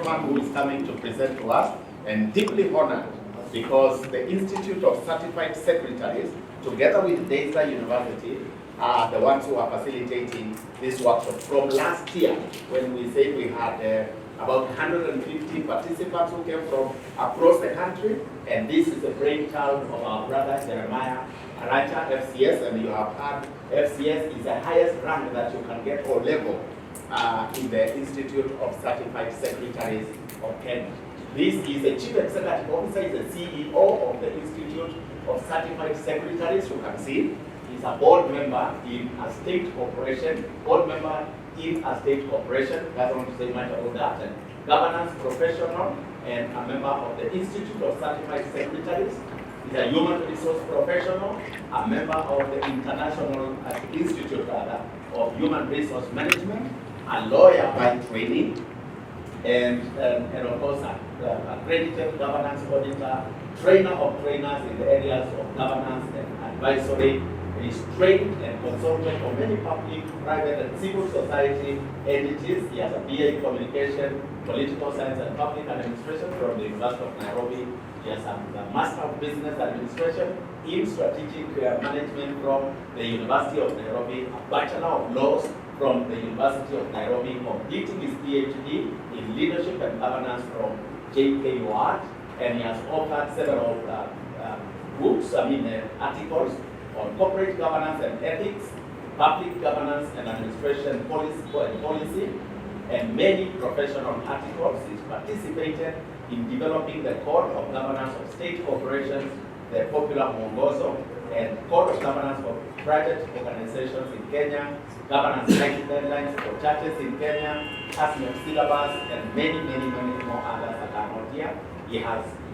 gentleman who is coming to present to us, and deeply honored because the Institute of Certified Secretaries, together with Deza University, are the ones who are facilitating this workshop. From last year, when we said we had about 150 participants who came from across the country, and this is the brainchild of our brother Jeremiah KARANJA, FCS, and you have heard FCS is the highest rank that you can get or level in the Institute of Certified Secretaries of Kenya. This is the Chief Executive Officer, is the CEO of the Institute of Certified Secretaries. You can see he's a board member in a state corporation, board member in a state corporation, doesn't want to say much about that, and governance professional, and a member of the Institute of Certified Secretaries. He's a human resource professional, a member of the International Institute of Human Resource Management, a lawyer by training, and of course a accredited governance auditor, trainer of trainers in the areas of governance and advisory. He is trained and consulted for many public, private, and civil society entities. He has a BA in Communication, Political Science, and Public Administration from the University of Nairobi. He has a Master of Business Administration in Strategic Management from the University of Nairobi, a Bachelor of Laws from the University of Nairobi, completing his PhD in Leadership and Governance from J.K. Ward, and he has authored several books, articles on corporate governance and ethics, public governance and administration policy, and many professional articles. He's participated in developing the Code of Governance of State Corporations, the popular Mwongozo, and Code of Governance of Private Organizations in Kenya, governance guidelines for churches in Kenya, ASMEF syllabus, and many more others that are not here. He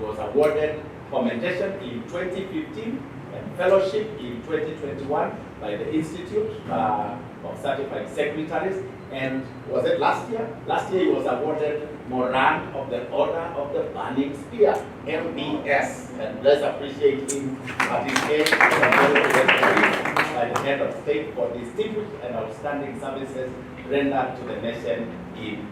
was awarded commendation in 2015 and fellowship in 2021 by the Institute of Certified Secretaries. And was it last year? Last year he was awarded Moran of the Order of the Burning Spear, MBS. And let's appreciate him at his age by the head of state for distinguished and outstanding services rendered to the nation in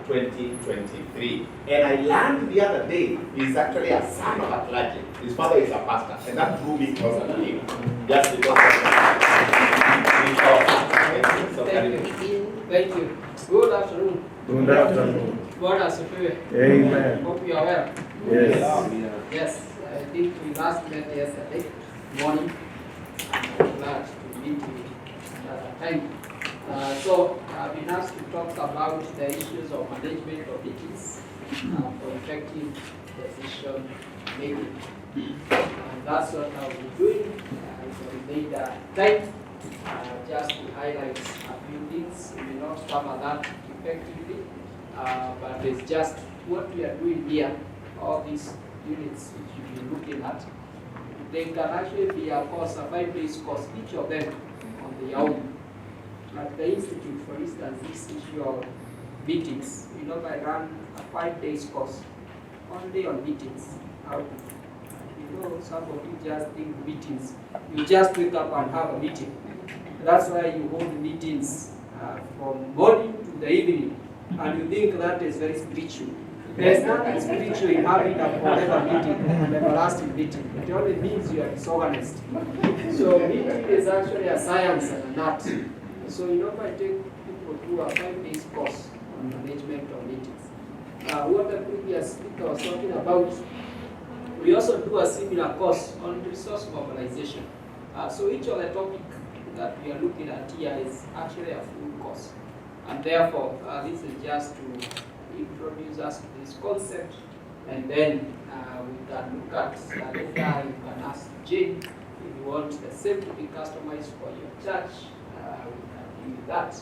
2023. And I learned the other day, he's actually a son of a clergy. His father is a pastor, and that drew me closer to him. Just because of Thank you. Good afternoon. Good afternoon. God has prepared. Amen. Hope you are well. Yes. Yes, I think we last met yesterday morning. I'm glad to meet you another time. So I've been asked to talk about the issues of management of meetings for effective decision making. And that's what I'll be doing. I will need time just to highlight a few things. We will not cover that effectively, but it's just what we are doing here, all these units which you'll be looking at. They can actually be a course, a 5-day course, each of them on their own. At the Institute, for instance, this issue of meetings, I run a 5-day course only on meetings. Some of you just think meetings. You just wake up and have a meeting. That's why you hold meetings from morning to the evening, and you think that is very spiritual. There's nothing spiritual in having a forever meeting, an everlasting meeting. It only means you are disorganized. So meeting is actually a science and an art. So if I take people through a 5-day course on management of meetings, what the previous speaker was talking about, we also do a similar course on resource mobilization. So each of the topic that we are looking at here is actually a full course. And therefore, this is just to introduce us to this concept, and then we can look at later. You can ask Jane if you want the same to be customized for your church. We can do that.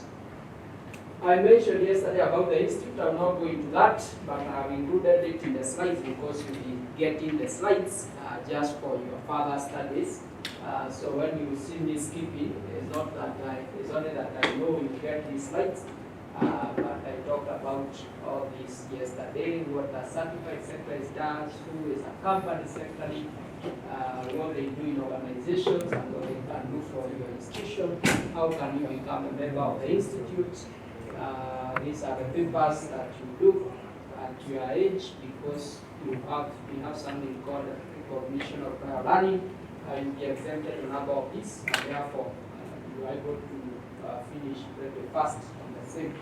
I mentioned yesterday about the institute. I'm not going to that, but I've included it in the slides because you'll be getting the slides just for your further studies. So when you see me skipping, it's not that it's only that I know you get these slides. But I talked about all this yesterday, what the certified secretary does, who is a company secretary, what they do in organizations, and what they can do for your institution, how can you become a member of the institute. These are the papers that you do, at your age, because we have something called recognition of prior learning, you'll be exempted a number of these, and therefore you are able to finish very fast on the same.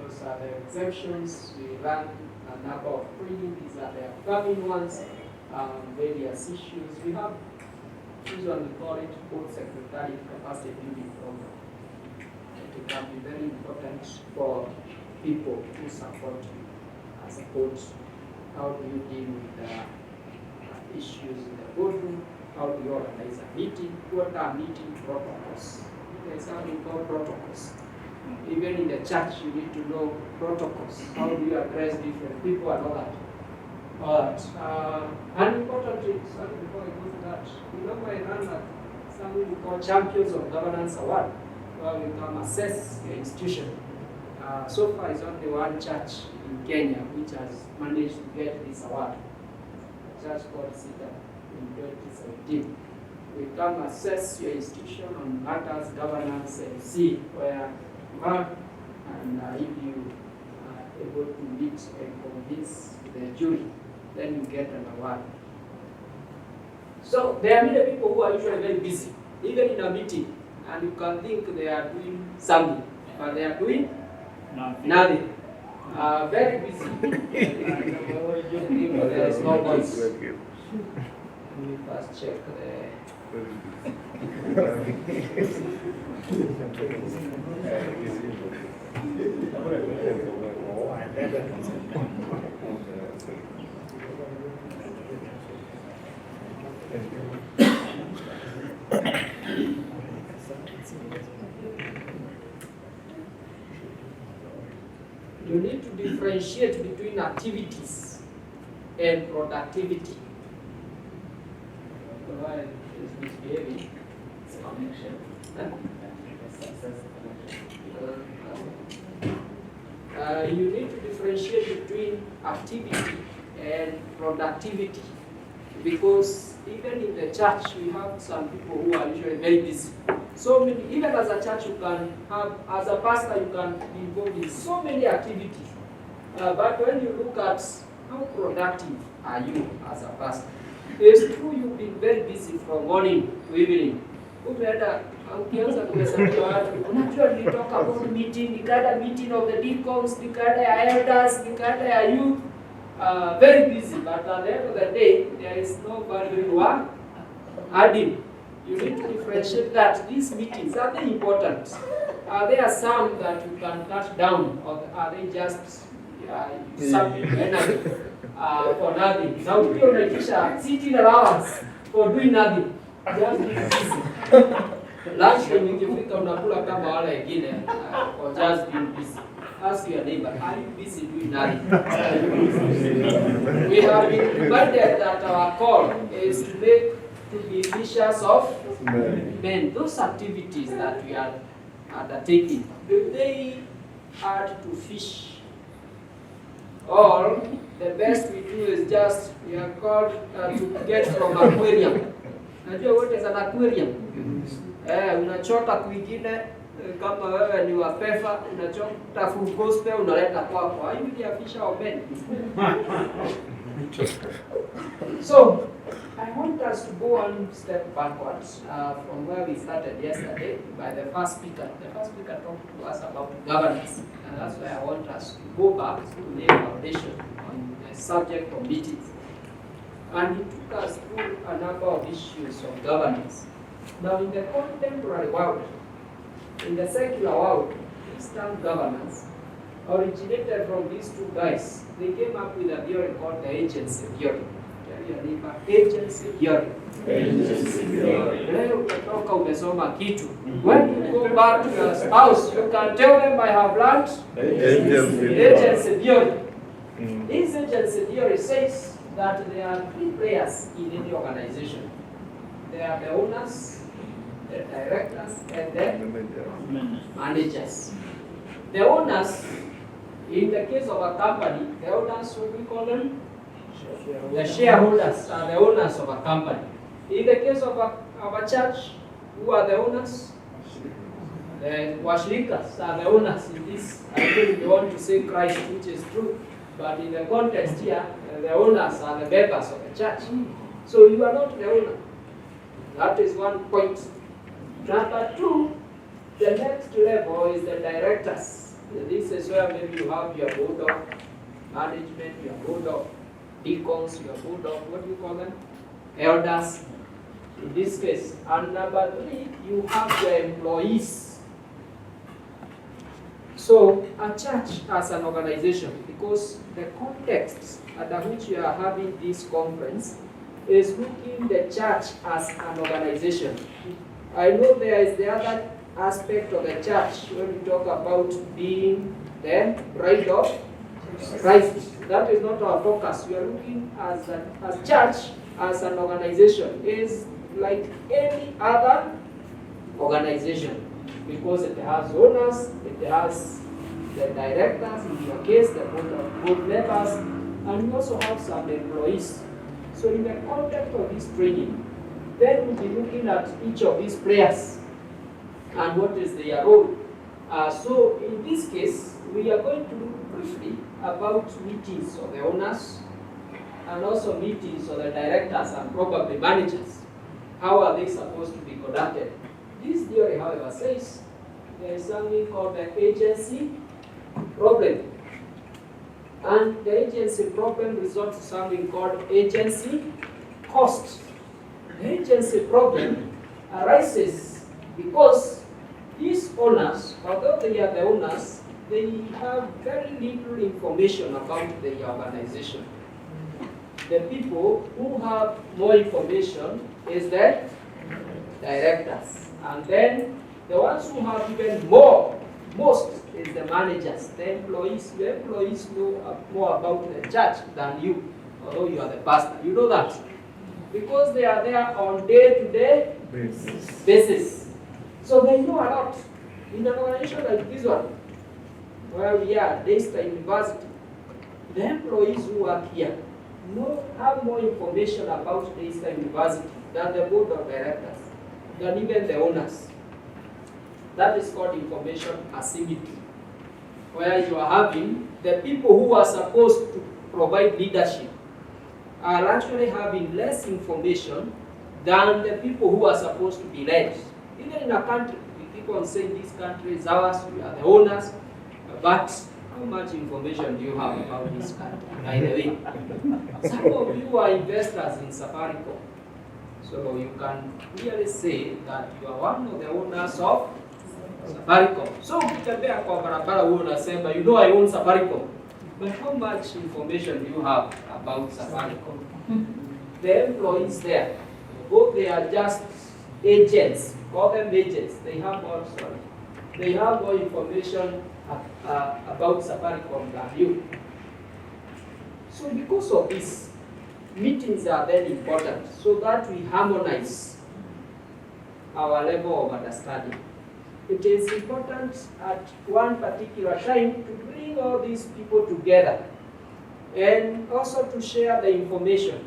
Those are the exemptions. We run a number of training. These are the upcoming ones. Various issues. We have usually call it board secretary capacity building program. It can be very important for people who support you as a board. How do you deal with issues in the boardroom? How do you organize a meeting? What are meeting protocols? There's something called protocols. Even in the church, you need to know protocols. How do you address different people and all that? And importantly, sorry, before I go to that, I run something we call Champions of Governance Award, where we come assess your institution. So far, it's only one church in Kenya which has managed to get this award. A church called SIDA in 2017. We come assess your institution on matters governance and see where you are, and if you are able to meet and convince the jury, then you get an award. So there are many people who are usually very busy, even in a meeting, and you can think they are doing something, but they are doing nothing. Very busy. There is no voice. Let me first check the. You need to differentiate between activities and productivity. Why is misbehaving? It's connection. You need to differentiate between activity and productivity, because even in the church we have some people who are usually very busy. So many, even as a church you can have, as a pastor you can be involved in so many activities. But when you look at how productive are you as a pastor, it's true you've been very busy from morning to evening. Ukianza kuhesabu watu, unajua nilitoka board meeting, nikaenda meeting of the deacons, nikaenda ya elders, nikaenda ya youth, very busy, but at the end of the day, there is no value in work adding. You need to differentiate that these meetings, are they important? Are there some that you can cut down, or are they just something energy for nothing? Now we unaitisha sitting allowance for doing nothing, just being busy. Lunch time ikifika unakula kama wale wengine or just being busy. Ask your neighbor, are you busy doing nothing? We have been reminded that our call is to be fishers of men. Those activities that we are undertaking, do they add to fish? Or the best we do is just, we are called to get from aquarium. Najua what is an aquarium? Unachota kwingine kama wewe ni wa pefa, unachota full gospel unaleta kwako. Are you a fisher of men? So, I want us to go one step backwards from where we started yesterday by the first speaker. The first speaker talked to us about governance, and that's why I want us to go back to lay foundation on the subject of meetings. And he took us through a number of issues of governance. Now, in the contemporary world, in the secular world, this term governance originated from these two guys. They came up with a theory called the agency theory. Tell your neighbor, agency theory. Leo utatoka umesoma kitu. When you go back to your spouse, you can tell them I have learned agency theory. This agency theory says that there are three players in any organization. There are the owners, the directors, and the managers. The owners, in the case of a company, the owners, what we call them? The shareholders are the owners of a company. In the case of a church, who are the owners? The washrikas are the owners in this. I think they want to say Christ, which is true. But in the context here, the owners are the members of the church. So you are not the owner. That is one point. Number two, the next level is the directors. This is where maybe you have your board of management, your board of deacons, your board of, what do you call them? Elders, in this case. And number three, you have your employees. So a church as an organization, because the context under which we are having this conference is looking the church as an organization. I know there is the other aspect of the church when we talk about being the bride of Christ. That is not our focus. We are looking as church as an organization is like any other organization, because it has owners, it has the directors, in your case the board members, and we also have some employees. So in the context of this training, then we'll be looking at each of these players and what is their role. So in this case, we are going to look briefly about meetings of the owners and also meetings of the directors and probably managers. How are they supposed to be conducted? This theory, however, says there is something called the agency problem. And the agency problem results in something called agency cost. The agency problem arises because these owners, although they are the owners, they have very little information about the organization. The people who have more information is the directors. And then the ones who have even most is the managers, the employees. The employees know more about the church than you, although you are the pastor. You know that. Because they are there on day-to-day basis. So they know a lot. In an organization like this one, where we are, Daystar University, the employees who work here have more information about Daystar University than the board of directors, than even the owners. That is called information asymmetry, where you are having the people who are supposed to provide leadership are actually having less information than the people who are supposed to be led. Even in a country, we keep on saying this country is ours, we are the owners, but how much information do you have about this country, by the way? Some of you are investors in Safaricom, so you can clearly say that you are one of the owners of Safaricom. So ukitembea kwa barabara wewe unasema, you know I own Safaricom. But how much information do you have about Safaricom? The employees there, both they are just agents, call them agents. They have more information about Safaricom than you. So because of this, meetings are then important so that we harmonize our level of understanding. It is important at one particular time to bring all these people together and also to share the information,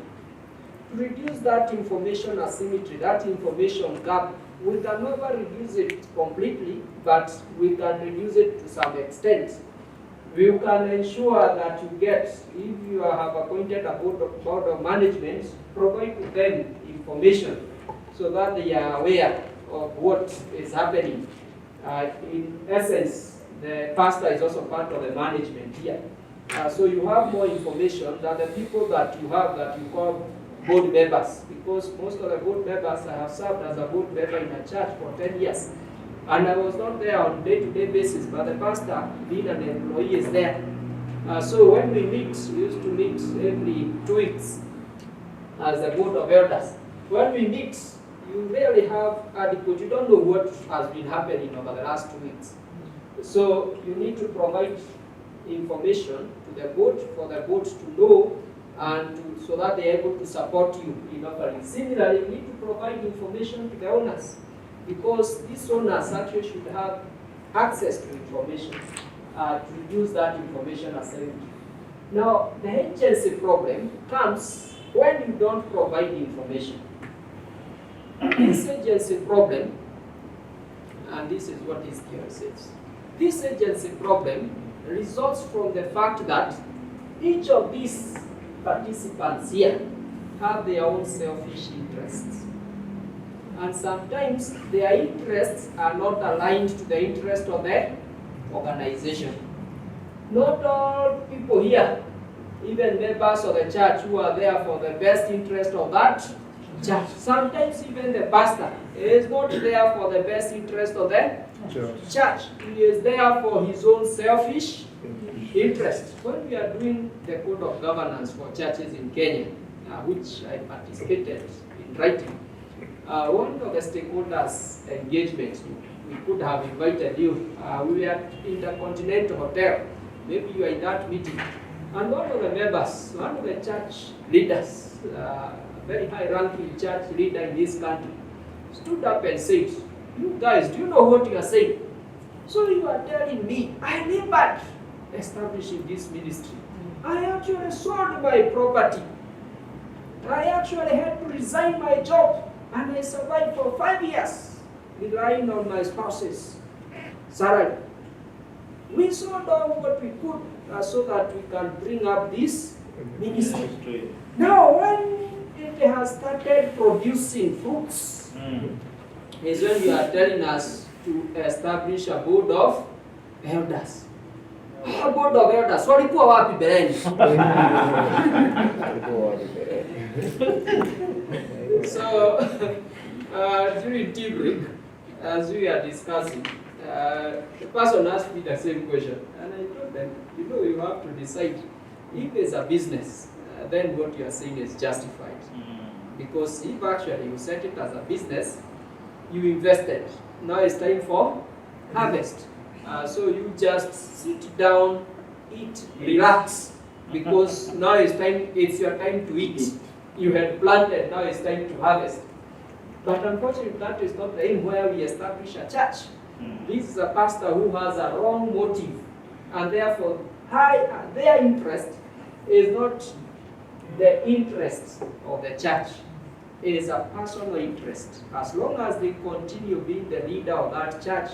to reduce that information asymmetry, that information gap. We can never reduce it completely, but we can reduce it to some extent. We can ensure that you get, if you have appointed a board of management, provide to them information so that they are aware of what is happening. In essence, the pastor is also part of the management here. So you have more information than the people that you have that you call board members, because most of the board members, I have served as a board member in a church for 10 years. And I was not there on day-to-day basis, but the pastor, being an employee, is there. So when we meet, we used to meet every 2 weeks as a board of elders. When we meet, you really have adequate, you don't know what has been happening over the last 2 weeks. So you need to provide information to the board for the board to know and so that they are able to support you in offering. Similarly, you need to provide information to the owners, because these owners actually should have access to information to use that information asymmetry. Now, the agency problem comes when you don't provide information. This agency problem, and and this is what his theory says. This agency problem results from the fact that each of these participants here have their own selfish interests. And sometimes their interests are not aligned to the interest of the organization. Not all people here, even members of the church, who are there for the best interest of that church. Sometimes even the pastor is not there for the best interest of the church. He is there for his own selfish interest. When we are doing the code of governance for churches in Kenya, which I participated in writing, one of the stakeholders' engagements, we could have invited you. We were at Intercontinental Hotel. Maybe you are in that meeting. And one of the members, one of the church leaders, a very high-ranking church leader in this country, stood up and said, "You guys, do you know what you are saying? So you are telling me I labored establishing this ministry. I actually sold my property. I actually had to resign my job, and I survived for 5 years, relying on my spouse's salary. We sold all what we could so that we can bring up this ministry. Now, when it has started producing fruits, is when you are telling us to establish a board of elders. A board of elders. Walikuwa wapi bereni? So, during tea break, as we are discussing, the person asked me the same question, and I told them, you have to decide if it's a business, then what you are saying is justified. Because if actually you set it as a business, you invested. Now it's time for harvest. So you just sit down, eat, relax, because now it's your time to eat. You had planted, now it's time to harvest. But unfortunately, that is not the aim where we establish a church. This is a pastor who has a wrong motive, and therefore their interest is not the interest of the church. It is a personal interest. As long as they continue being the leader of that church,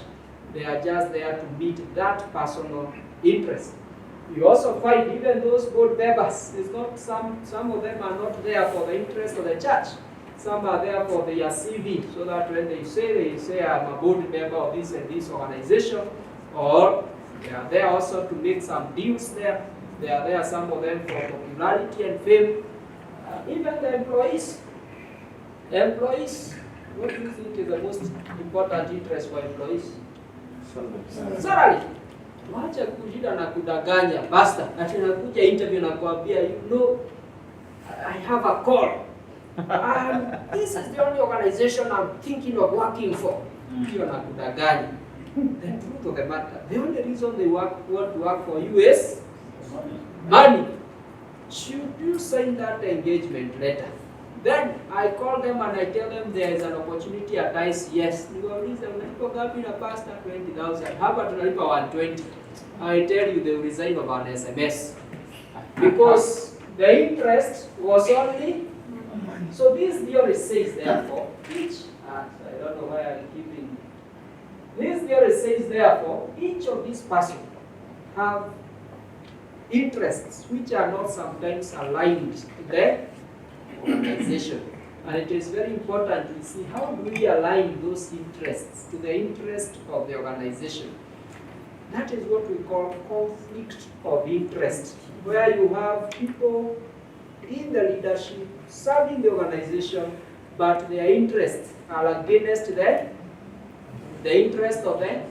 they are just there to meet that personal interest. You also find even those board members, it's not some of them are not there for the interest of the church. Some are there for their CV, so that when they say I'm a board member of this and this organization, or they are there also to make some deals there. They are there, some of them, for popularity and fame. Even the employees, what do you think is the most important interest for employees? Salary. Wacha kujida na kudanganya, basta. Ati nakuja interview na kuambia, I have a call. This is the only organization I'm thinking of working for. Hiyo na kudanganya. The truth of the matter, the only reason they want to work for you is money. Should you sign that engagement letter? Then I call them and I tell them there is an opportunity at ICS. Niwauliza unalipa ngapi na pastor? 20,000. Hapa tunalipa 120. I tell you they will resign over an SMS. Because the interest was only. So this theory says therefore, I don't know why I'm keeping. This theory says therefore, each of these persons have interests which are not sometimes aligned to the organization. And it is very important to see how do we align those interests to the interest of the organization. That is what we call conflict of interest, where you have people in the leadership serving the organization, but their interests are against the interest of the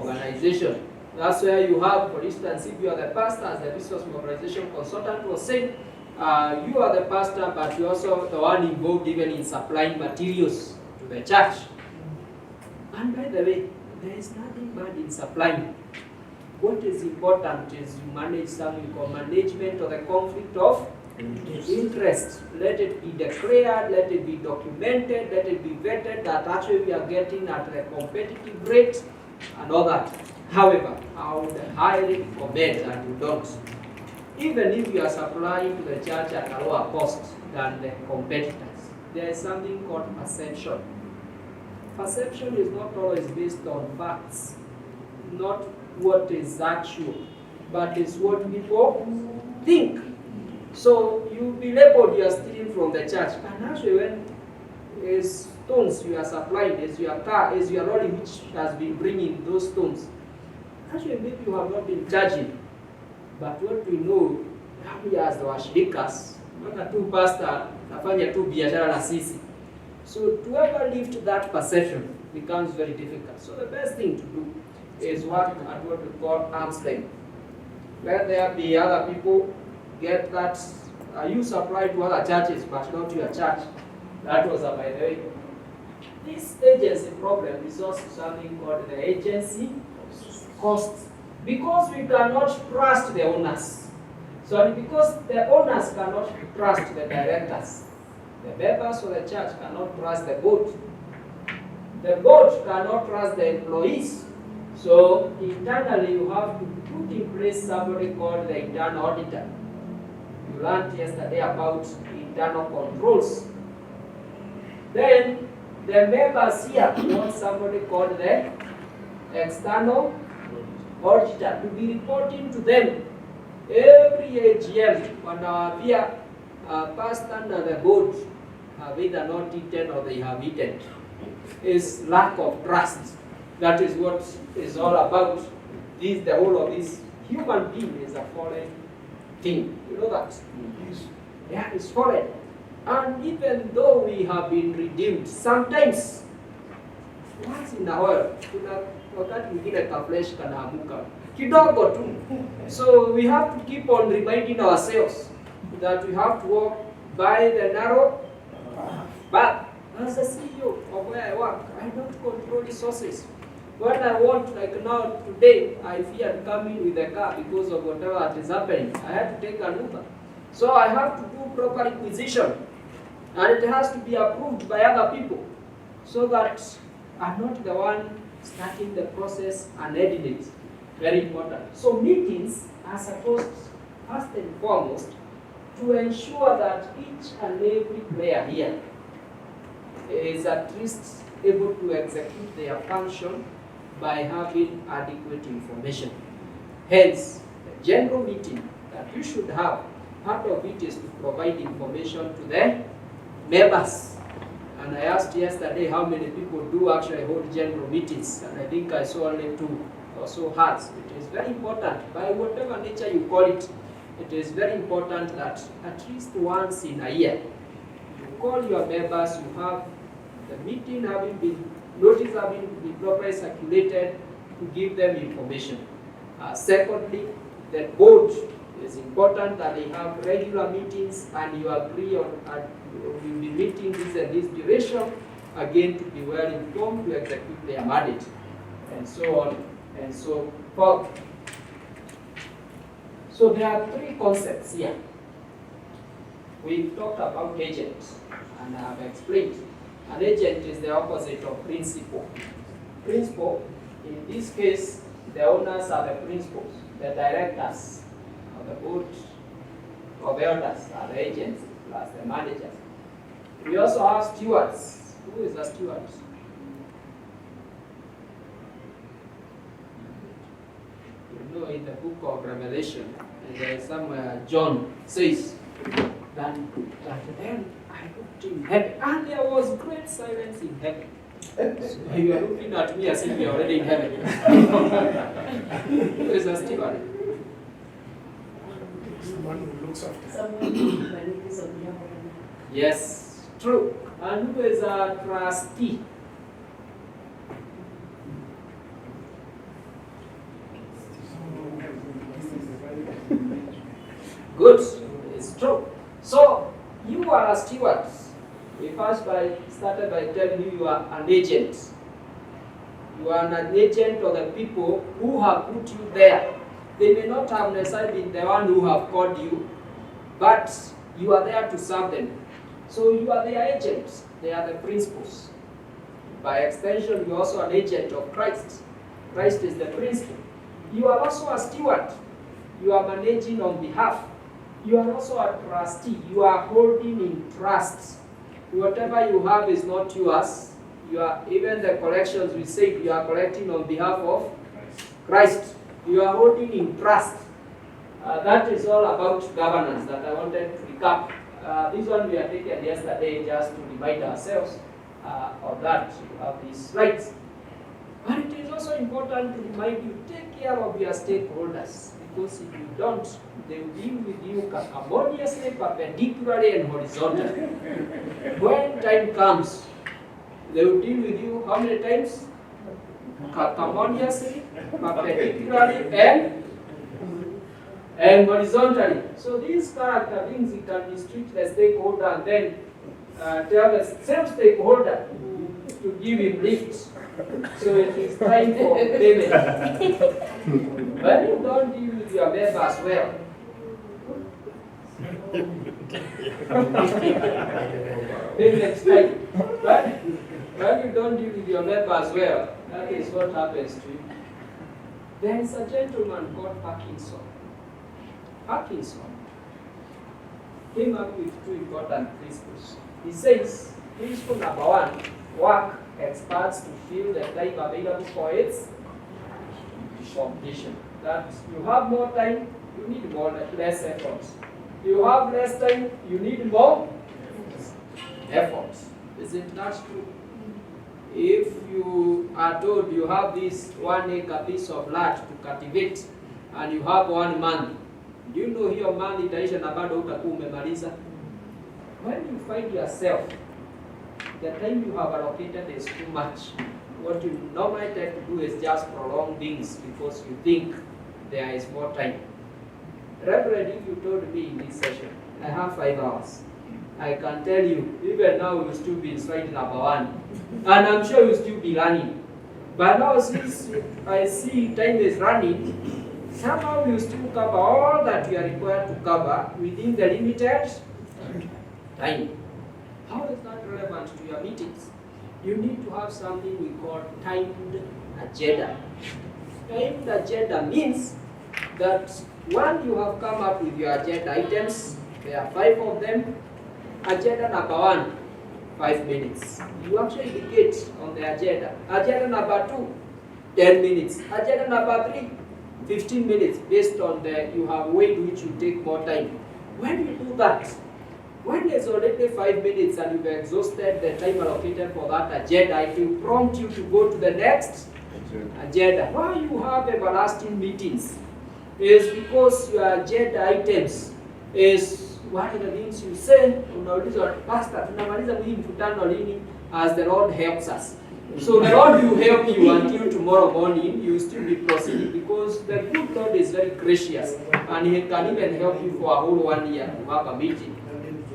organization. That's where you have, for instance, if you are the pastor, as the resource mobilization consultant was saying, you are the pastor, but you're also the one involved even in supplying materials to the church. And by the way, there is nothing bad in supplying. What is important is you manage something called management of the conflict of interest. Let it be declared, let it be documented, let it be vetted that actually we are getting at a competitive rate and all that. However, I would highly recommend that you don't. Even if you are supplying to the church at a lower cost than the competitors, there is something called perception. perception is not always based on facts, not what is actual, but it's what people think. So you'll be labeled you are stealing from the church, and actually when stones you are supplying, as your car, as your lorry which has been bringing those stones, actually maybe you have not been charging, but what we know, we as the washirikas, wana tu pastor nafanya tu biashara na sisi. So to ever lift that perception becomes very difficult. So the best thing to do is work at what we call arm's length. Let there be other people get that you supply to other churches but not to your church. That was by the way. This agency problem is also something called the agency costs, because we cannot trust the owners. So because the owners cannot trust the directors, the members of the church cannot trust the board. The board cannot trust the employees. So internally you have to put in place somebody called the internal auditor. You learned yesterday about internal controls. Then the members here want somebody called the external auditor to be reporting to them every AGM wanawaambia pastor and the board have either not eaten or they have eaten. Is lack of trust. That is what is all about. The whole of this human being is a fallen thing. You know that? Yeah, it's fallen. And even though we have been redeemed, sometimes once in a while, wakati mwingine ka flesh kanaamuka kidogo tu. So we have to keep on reminding ourselves that we have to walk by the narrow path. As a CEO of where I work, I don't control resources. What I want, like now today, I feared coming with a car because of whatever that is happening. I had to take an Uber. So I have to do proper requisition, and it has to be approved by other people, so that I'm not the one starting the process and editing it. Very important. So meetings are supposed, first and foremost, to ensure that each and every player here is at least able to execute their function by having adequate information. Hence, the general meeting that you should have, part of it is to provide information to the members. And I asked yesterday how many people do actually hold general meetings, and I think I saw only 2 or so hearts. It is very important, by whatever nature you call it, it is very important that at least once in a year, you call your members, you have the meeting having been, notice having been properly circulated to give them information. Secondly, the board, it's important that they have regular meetings and you agree on we'll be meeting this and this duration, again to be well informed to execute their mandate, and so on and so forth. So there are 3 concepts here. We've talked about agent, and I have explained. An agent is the opposite of principal. Principal, in this case, the owners are the principals, the directors of the board of elders are the agents, plus the managers. We also have stewards. Who is a steward? You know, in the book of Revelation, there is somewhere John says that then I looked in heaven, and there was great silence in heaven. So you are looking at me as if you are already in heaven. Who is a steward? Someone who looks after. Someone who manages on behalf of another. Yes, true. And who is a trustee? Good, it's true. So you are a steward. We first started by telling you you are an agent. You are an agent of the people who have put you there. They may not have necessarily been the one who have called you, but you are there to serve them. So you are their agents. They are the principals. By extension, you are also an agent of Christ. Christ is the principal. You are also a steward. You are managing on behalf. You are also a trustee. You are holding in trust. Whatever you have is not yours. You are, even the collections we say you are collecting on behalf of Christ. You are holding in trust. That is all about governance that I wanted to recap. This one we are taken yesterday just to remind ourselves of that. You have these rights. But it is also important to remind you, take care of your stakeholders, because if you don't, they will deal with you harmoniously, perpendicularly, and horizontally. When time comes, they will deal with you how many times? Harmoniously, perpendicularly, and horizontally. So these character things, you can restrict the stakeholder and then tell the same stakeholder to give him lift. So it is time for payment. When you don't deal with your members well, next time. But when you don't deal with your members well, that is what happens to you. There is a gentleman called Parkinson. Parkinson came up with two important principles. He says, principle number one, work experts to fill the time available for its completion. That you have more time, you need less effort. You have less time, you need more effort. Isn't that true? If you are told you have this 1 acre piece of land to cultivate and you have 1 month, do you know hiyo month itaisha na bado utakuwa umemaliza? When you find yourself, the time you have allocated is too much, what you normally tend to do is just prolong things because you think there is more time. Reverend, if you told me in this session, I have 5 hours, I can tell you, even now you'll still be in slide number 1. And I'm sure you'll still be running. But now since I see time is running, somehow you still cover all that you are required to cover within the limited time. How is that relevant to your meetings? You need to have something we call timed agenda. Timed agenda means that when you have come up with your agenda items, there are 5 of them. Agenda number 1, 5 minutes. You actually indicate on the agenda. Agenda number 2, 10 minutes. Agenda number 3, 15 minutes, based on the you have way which will take more time. When you do that, when there's already 5 minutes and you've exhausted the time allocated for that agenda, it will prompt you to go to the next agenda. Why you have everlasting meetings is because your agenda items is one of the things you say, unauliza pastor, tunamaliza hii mkutano lini, as the Lord helps us. So the Lord will help you until tomorrow morning, you will still be proceeding because the good Lord is very gracious and He can even help you for a whole 1 year to have a meeting.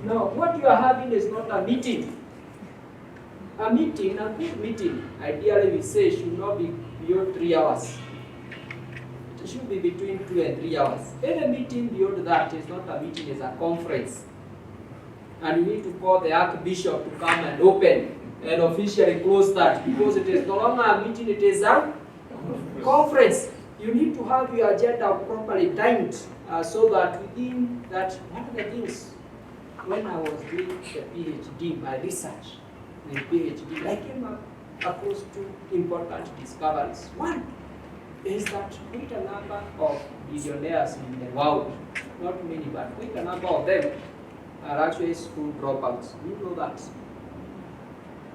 Now, what you are having is not a meeting. A meeting, a good meeting, ideally we say should not be beyond 3 hours. It should be between 2 and 3 hours. Any meeting beyond that is not a meeting, it's a conference. And you need to call the Archbishop to come and open and officially close that because it is no longer a meeting, it is a conference. You need to have your agenda properly timed so that within that, one of the things, when I was doing the PhD, my research in PhD, I came across 2 important discoveries. One is that quite a number of billionaires in the world, not many, but quite a number of them are actually school dropouts. You know that?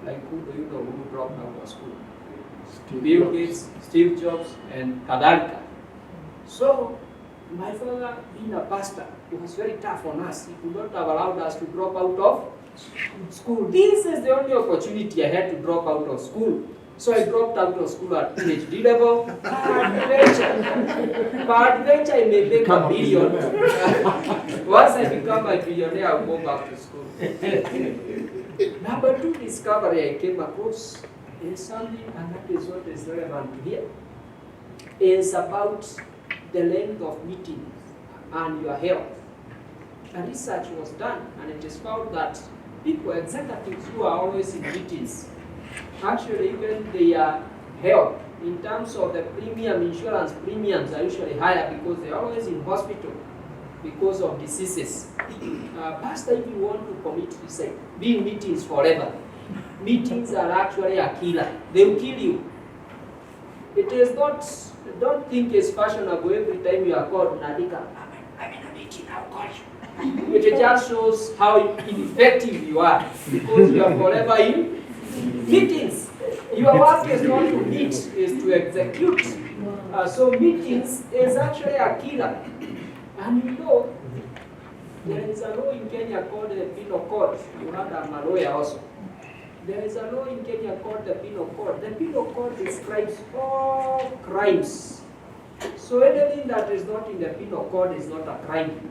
Like who do you know who dropped out of school? Bill Gates, Steve Jobs, and kadhalika. So, my father, being a pastor, it was very tough on us. He could not have allowed us to drop out of school. This is the only opportunity I had to drop out of school. So I dropped out of school at PhD level. But eventually I may make a billion. Once I become a billionaire, I'll go back to school. Number 2 discovery I came across is something, and that is what is relevant here, is about the length of meetings and your health. A research was done and it is found that people, executives who are always in meetings, actually even their health in terms of the premium, insurance premiums are usually higher because they are always in hospital because of diseases. Pastor, if you want to commit suicide, be in meetings forever. meetings are actually a killer. They will kill you. It is not, don't think it's fashionable every time you are called, Nadika, I'm in a meeting, I'll call you. It just shows how ineffective you are, because you are forever in meetings. Your work is not to meet, is to execute. So meetings is actually a killer. And you know, there is a law in Kenya called the Penal Code. You heard I'm a lawyer also. There is a law in Kenya called the Penal Code. The Penal Code describes all crimes. So anything that is not in the Penal Code is not a crime.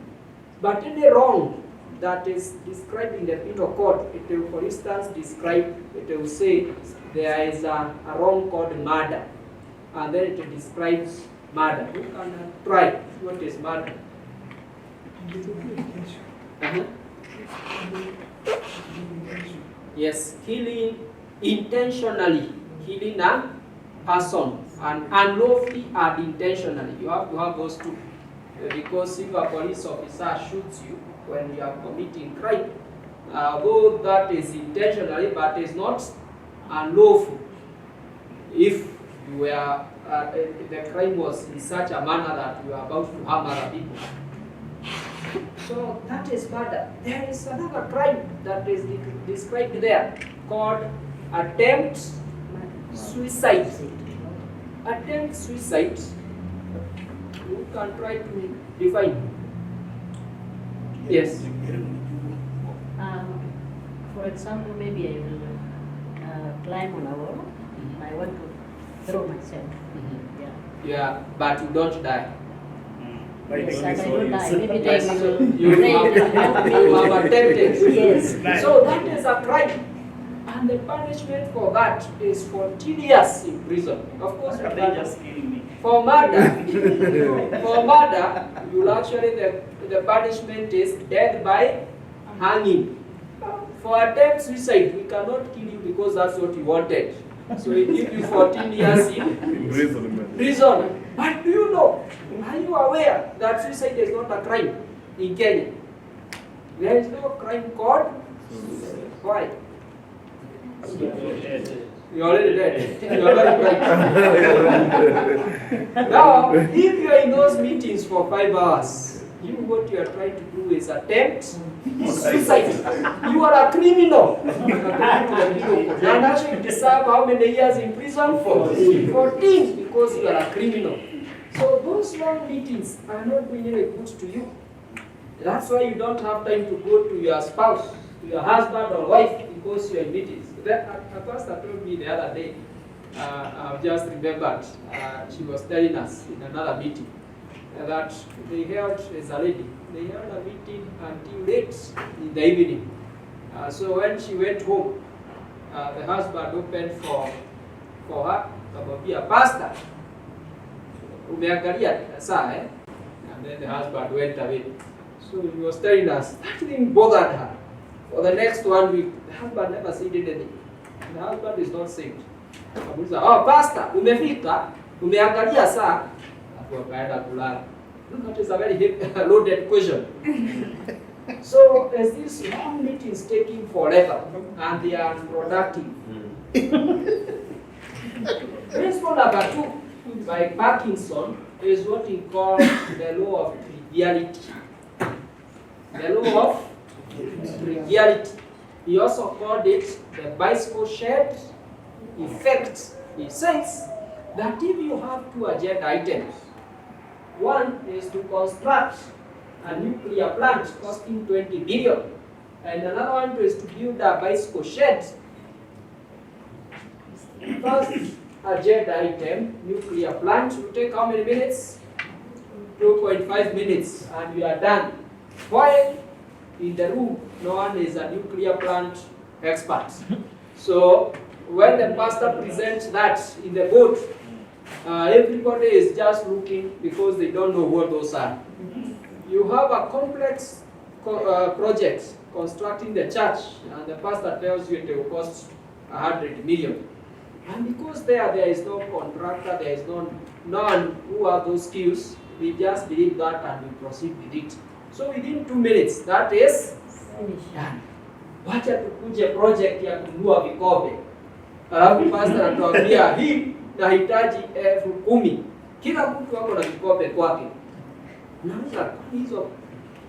But any wrong that is described in the Penal Code, it will, for instance, describe, it will say there is a wrong called murder. And then it describes murder. You can try what is murder. Yes, killing intentionally, killing a person, and unlawfully and intentionally. You have to have those two. Because if a police officer shoots you when you are committing crime, though that is intentionally, but is not unlawful. If you were, the crime was in such a manner that you are about to harm other people. So that is murder. There is another crime that is described there called attempt suicide. Attempt suicide. You can try to define. Yes. For example, maybe I will climb on a wall. I want to throw myself. Yeah, but you don't die. Yes, and I don't die. Maybe they Yes, will you have attempted. Yes. So that is a crime. And the punishment for that is 14 years in prison. Of course, They just killing me. for murder, for murder, you'll actually, the punishment is death by hanging. For attempt suicide, we cannot kill you because that's what you wanted. So we give you 14 years in prison. But do you know, are you aware that suicide is not a crime in Kenya? There is no crime called why? You're already dead. You're very right. Now, if you are in those meetings for 5 hours, what you are trying to do is attempt suicide. You are a criminal. And actually you deserve how many years in prison? 14, because you are a criminal. So those long meetings are not doing any good to you. That's why you don't have time to go to your spouse, to your husband or wife, because you are in meetings. A pastor told me the other day, I've just remembered, she was telling us in another meeting that they held, as a lady, they held a meeting until late in the evening. So when she went home, the husband opened for her, akamwambia, Pastor, umeangalia saa, eh? And then the husband went away. So he was telling us, that thing bothered her. For the next 1 week, the husband never said anything. The husband is not saved. Akamuuliza, oh, Pastor, umefika, umeangalia saa, afu akaenda kulala. That is a very loaded question. So as these long meetings taking forever and they are unproductive. Principle number 2 by Parkinson is what he calls the law of triviality. The law of triviality. He also called it the bicycle shed effect. He says that if you have 2 agenda items, one is to construct a nuclear plant costing 20 billion, and another one is to build a bicycle shed. First agenda item, nuclear plant, will take how many minutes? 2.5 minutes, and we are done. While in the room, no one is a nuclear plant expert. So when the pastor presents that in the board, everybody is just looking because they don't know what those are. You have a complex project constructing the church, and the pastor tells you it will cost 100 million. And because there is no contractor, there is none who have those skills, we just believe that and we proceed with it. So within 2 minutes, that is done. wacha tukuje project ya kununua vikombe. Alafu pastor anatuambia hii nahitaji 10,000. Kila mtu wako na vikombe kwake. Unaanza hizo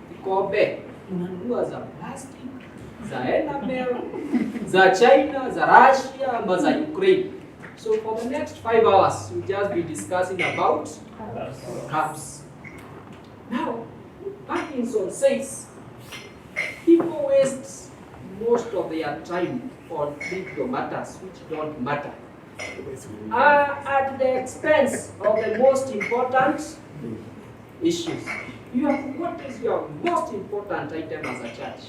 vikombe unanunua za plastic, za enamel, za China, za Russia, ama za Ukraine. So for the next 5 hours, we'll just be discussing about cups. Now, Parkinson says people waste most of their time on trivial matters which don't matter, at the expense of the most important issues. What is your most important item as a church?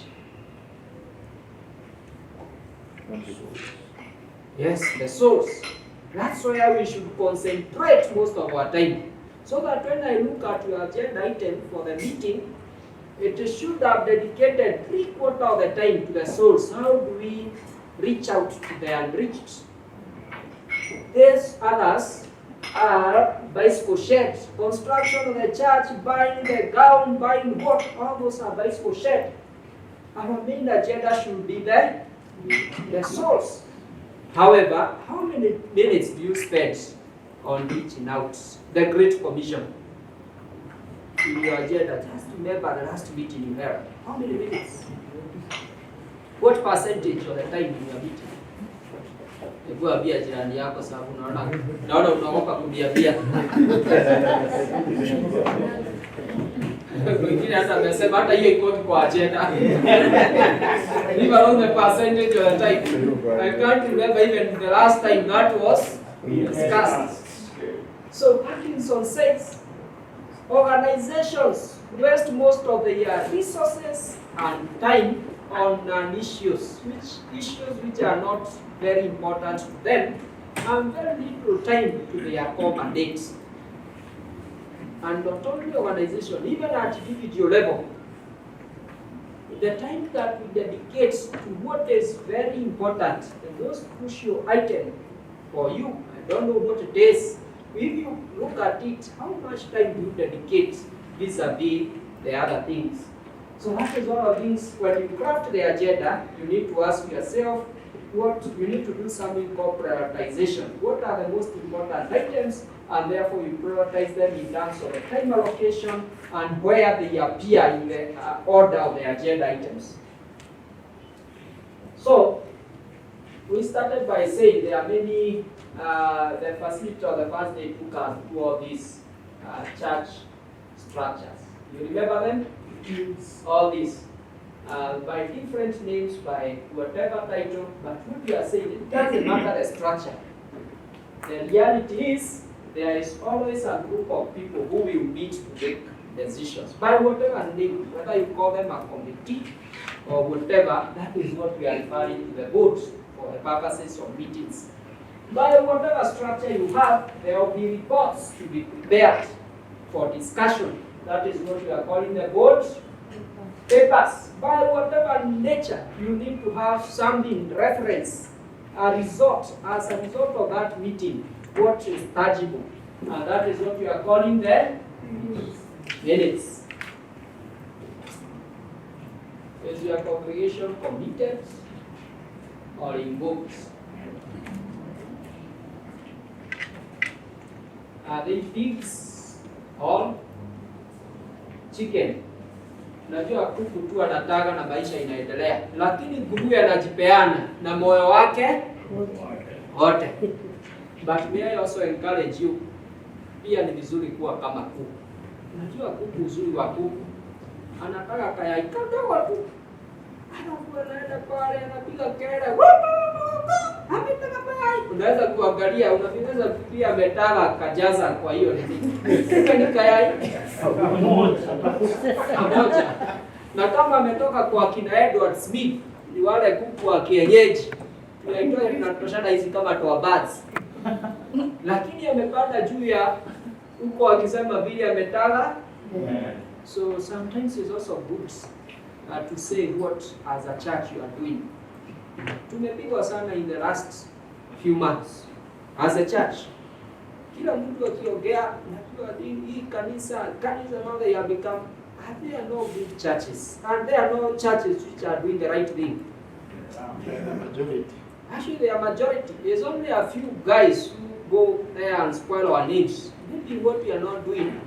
Yes, the souls. That's where we should concentrate most of our time. So that when I look at your agenda item for the meeting, it should have dedicated 3/4 of the time to the souls. How do we reach out to the unreached? These others are bicycle sheds, construction of the church, buying the gown, buying what, all those are bicycle shed. Our main agenda should be the souls. However, how many minutes do you spend on reaching out? The Great Commission. In your agenda, just remember the last meeting you held. How many minutes? What percentage of the time in your meeting? Hebu ambia jirani yako sababu naona unaogopa kubiabia. Wengine hata amesema hata hiyo iko kwa agenda. Leave alone the percentage of the time. I can't remember even the last time that was discussed. So Parkinson says organizations waste most of their resources and time on issues which are not very important to them, and very little time to their core mandates. And not only organization, even at individual level, the time that we dedicate to what is very important, the most crucial item for you, I don't know what it is. If you look at it, how much time do you dedicate vis-a-vis the other things? So that is one of the things, when you craft the agenda, you need to ask yourself, you need to do something called prioritization. What are the most important items, and therefore you prioritize them in terms of the time allocation and where they appear in the order of the agenda items. So we started by saying there are many, the facilitator, the first day took us through all these church structures. You remember them? All these. By different names, by whatever title, but what we are saying, it doesn't matter the structure. The reality is, there is always a group of people who will meet to make decisions. By whatever name, whether you call them a committee or whatever, that is what we are referring to the board for the purposes of meetings. By whatever structure you have, there will be reports to be prepared for discussion. That is what we are calling the board papers. By whatever nature, you need to have something reference, a result, as a result of that meeting, what is tangible. And that is what we are calling the minutes. Is your congregation committed or invoked? Are they pigs or chicken? Najua kuku tu anataka na maisha inaendelea, lakini nguruwe anajipeana na moyo wake wote. But may I also encourage you, pia ni vizuri kuwa kama kuku. Unajua kuku, uzuri wa kuku, anataka kayai kadogo tu, anaenda pale anapiga kelele, ametaka mayai. Unaweza kuangalia, unaweza kufikiria ametaka kajaza, kwa hiyo ni kayai moja. Na kama ametoka kwa kina Edward Smith, ni wale kuku wa kienyeji, tunatoshana hizi kama toa birds. Lakini amepanda juu ya huko akisema vile ametaka. So sometimes it's also good to say what as a church you are doing. Tumepigwa sana in the last few months as a church. Kila mtu akiongea najua hii kanisa now they have become, there are no big churches and there are no churches which are doing the right thing. Majority. Actually, they are majority. There's only a few guys who go there and spoil our names. Maybe what we are not doing,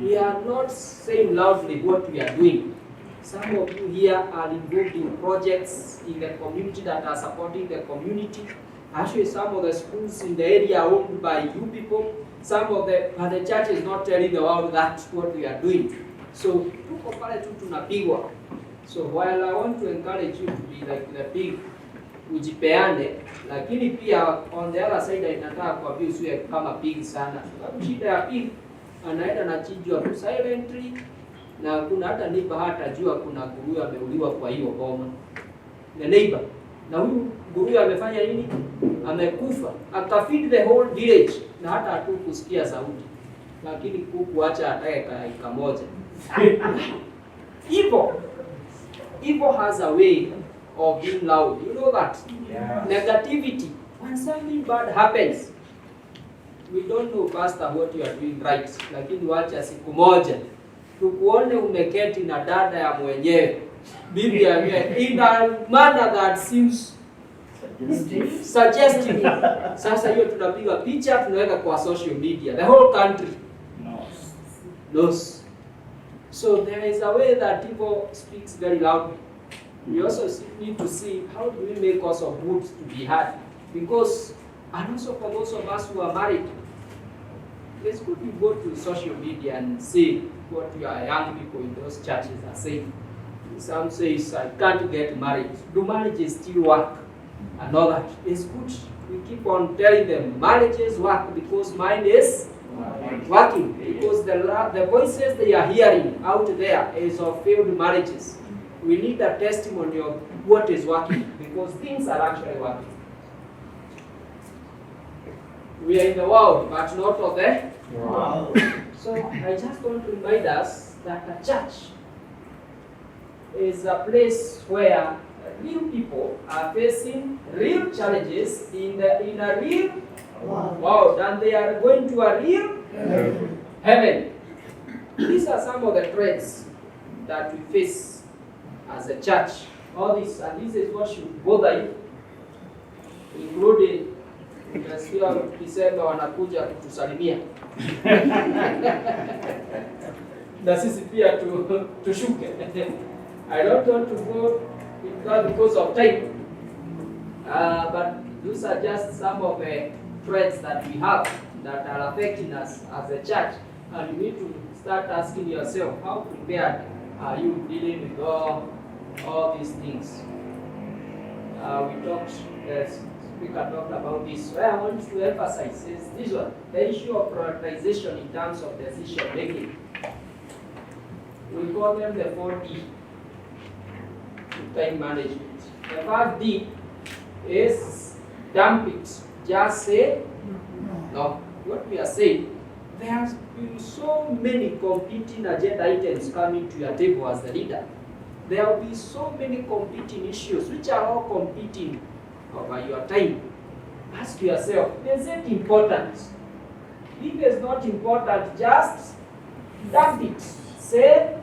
we are not saying loudly what we are doing. Some of you here are involved in projects in the community that are supporting the community. Actually, some of the schools in the area are owned by you people. But the church is not telling the world that's what we are doing. So, tuko pale tu tunapigwa. So, while I want to encourage you to be like the pig, ujipeane, lakini pia on the other side inataka kuambia usiwe kama pig sana. Sababu shida ya pig anaenda na chinjwa tu silently, na kuna hata neighbor hata jua kuna nguruwe ameuliwa kwa hiyo boma. The neighbor. Na huyu nguruwe amefanya nini? Amekufa. Akafeed the whole village na hata hatukusikia sauti. Lakini kuku acha atake kamoja. Evil has a way of being loud. You know that? Yeah. Negativity. When something bad happens, we don't know, Pastor, what you are doing right. Lakini wacha siku moja tukuone umeketi na dada ya mwenyewe, bibi ya mwenyewe, in a manner that seems suggestive. Sasa hiyo tunapiga picha, tunaweka kwa social media. The whole country knows. So there is a way that evil speaks very loudly. We also need to see how do we make us of good to be heard. Because, and also for those of us who are married, it's good to go to social media and see what your young people in those churches are saying. Some say, I can't get married. Do marriages still work? And all that. It's good. We keep on telling them marriages work because mine is working. Because the voices they are hearing out there is of failed marriages. We need a testimony of what is working because things are actually working. We are in the world, but not of the world. So I just want to remind us that a church is a place where real people are facing real challenges in a real world, and they are going to a real heaven. These are some of the threats that we face as a church. All this, and this is what should bother you, including unasikia tukisema wanakuja kutusalimia na sisi pia tushuke. I don't want to go into that because of time, but those are just some of the threats that we have that are affecting us as a church, and you need to start asking yourself, how prepared are you dealing with all these things? Speaker talked about this. Where I want to emphasize is this one, the issue of prioritization in terms of decision making. We call them the 4D, time management. The first D is dump it, just say no. What we are saying, there has been so many competing agenda items coming to your table as the leader. There will be so many competing issues which are all competing over your time. Ask yourself, is it important? If it's not important, just dump it. Say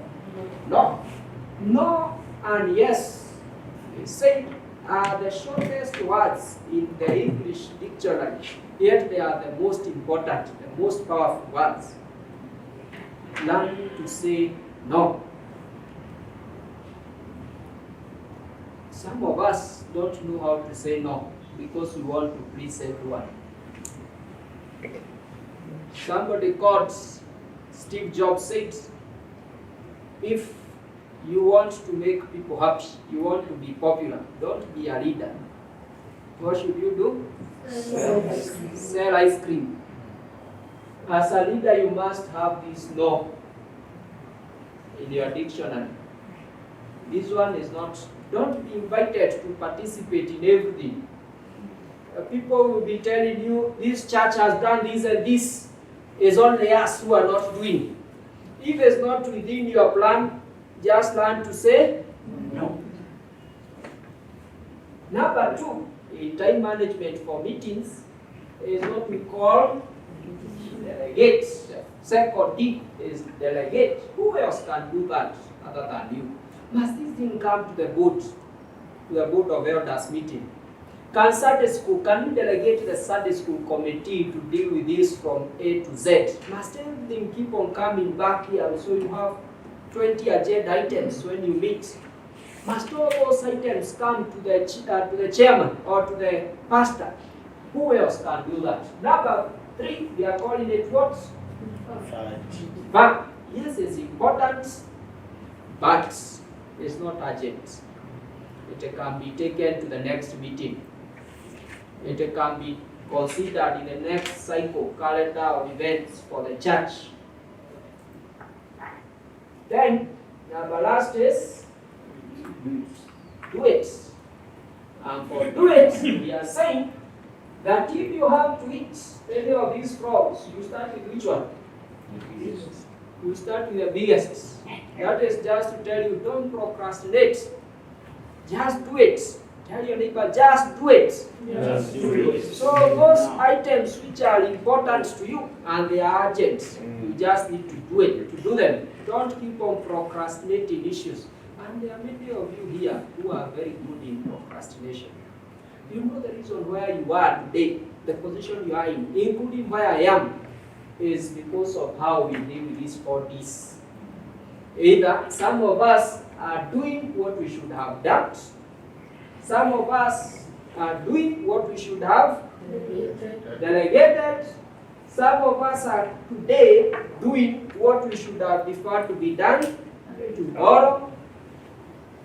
no. No and yes. Say are the shortest words in the English dictionary, yet they are the most important, the most powerful words. Learn to say no. Some of us don't know how to say no because we want to please everyone. Somebody called Steve Jobs said, if you want to make people happy, you want to be popular, don't be a leader. What should you do? Sell ice cream. As a leader, you must have this no in your dictionary. This one is not. Don't be invited to participate in everything. People will be telling you, this church has done this and this. It's only us who are not doing. If it's not within your plan, just learn to say no. Number 2, in time management for meetings, is what we call delegate. Second D is delegate. Who else can do that other than you? Must this thing come to the board? to the Board of Elders meeting. Can Sunday school, can you delegate the Sunday school committee to deal with this from A to Z? Must everything keep on coming back here so you have 20 agenda items when you meet? Must all those items come to the chairman or to the pastor? Who else can do that? Number 3, we are calling it what? But yes, it's important, but it's not urgent. It can be taken to the next meeting. It can be considered in the next cycle, calendar of events for the church. Then, number last is do it. And for do it, we are saying that if you have to eat any of these frogs, you start with which one? You start with the biggest. That is just to tell you, don't procrastinate. Just do it. Tell your neighbor, just do it. Just do it. So those items which are important to you and they are urgent, you just need to do it, to do them. Don't keep on procrastinating issues. And there are many of you here who are very good in procrastination. You know the reason where you are today, the position you are in, including where I am, is because of how we deal with these 4 Ds. Either some of us are doing what we should have done, some of us are doing what we should have delegated, some of us are today doing what we should have deferred to be done tomorrow,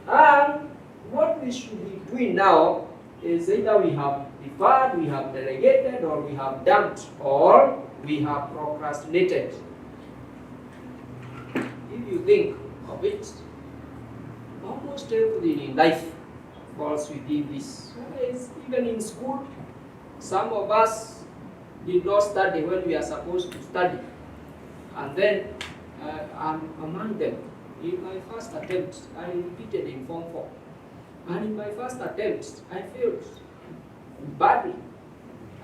and what we should be doing now is either we have deferred, we have delegated, or we have dumped, or we have procrastinated. If you think of it, almost everything in life falls within this. Even in school, some of us did not study when we are supposed to study. And then I'm among them. In my first attempt, I repeated in Form 4. And in my first attempt, I failed badly.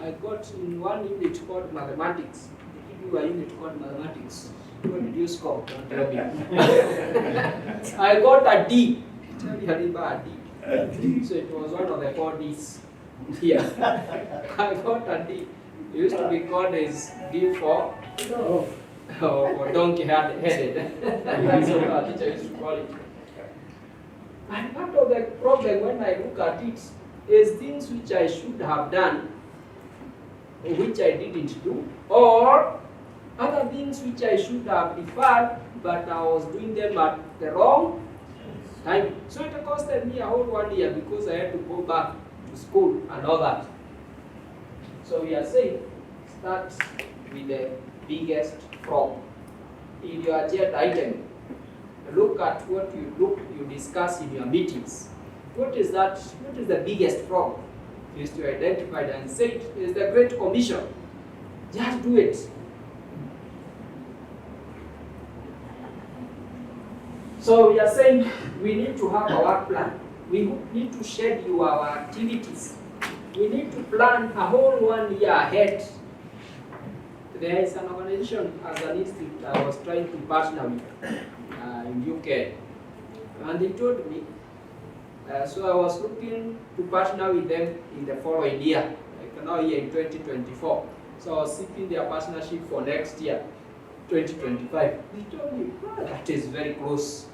I got in one unit called mathematics. If you a unit called mathematics, what did you score? Don't tell me. I got a D. Tell me, a D. So it was one of the 4 Ds. Yeah. I got a D. It used to be called as D for or donkey headed. That's what our teacher used to call it. And part of the problem when I look at it is things which I should have done, which I didn't do, or other things which I should have deferred, but I was doing them at the wrong time. So it costed me a whole 1 year because I had to go back to school and all that. So we are saying, start with the biggest frog. In your agenda item, look at what you discuss in your meetings. What is that? What is the biggest frog? Is to identify it and say it is the Great Commission. Just do it. So we are saying we need to have a work plan. We need to schedule our activities. We need to plan a whole 1 year ahead. There is an organization as an institute I was trying to partner with in UK, and they told me. So I was looking to partner with them in the following year, like now here in 2024. So I was seeking their partnership for next year, 2025. They told me, oh, that is very close.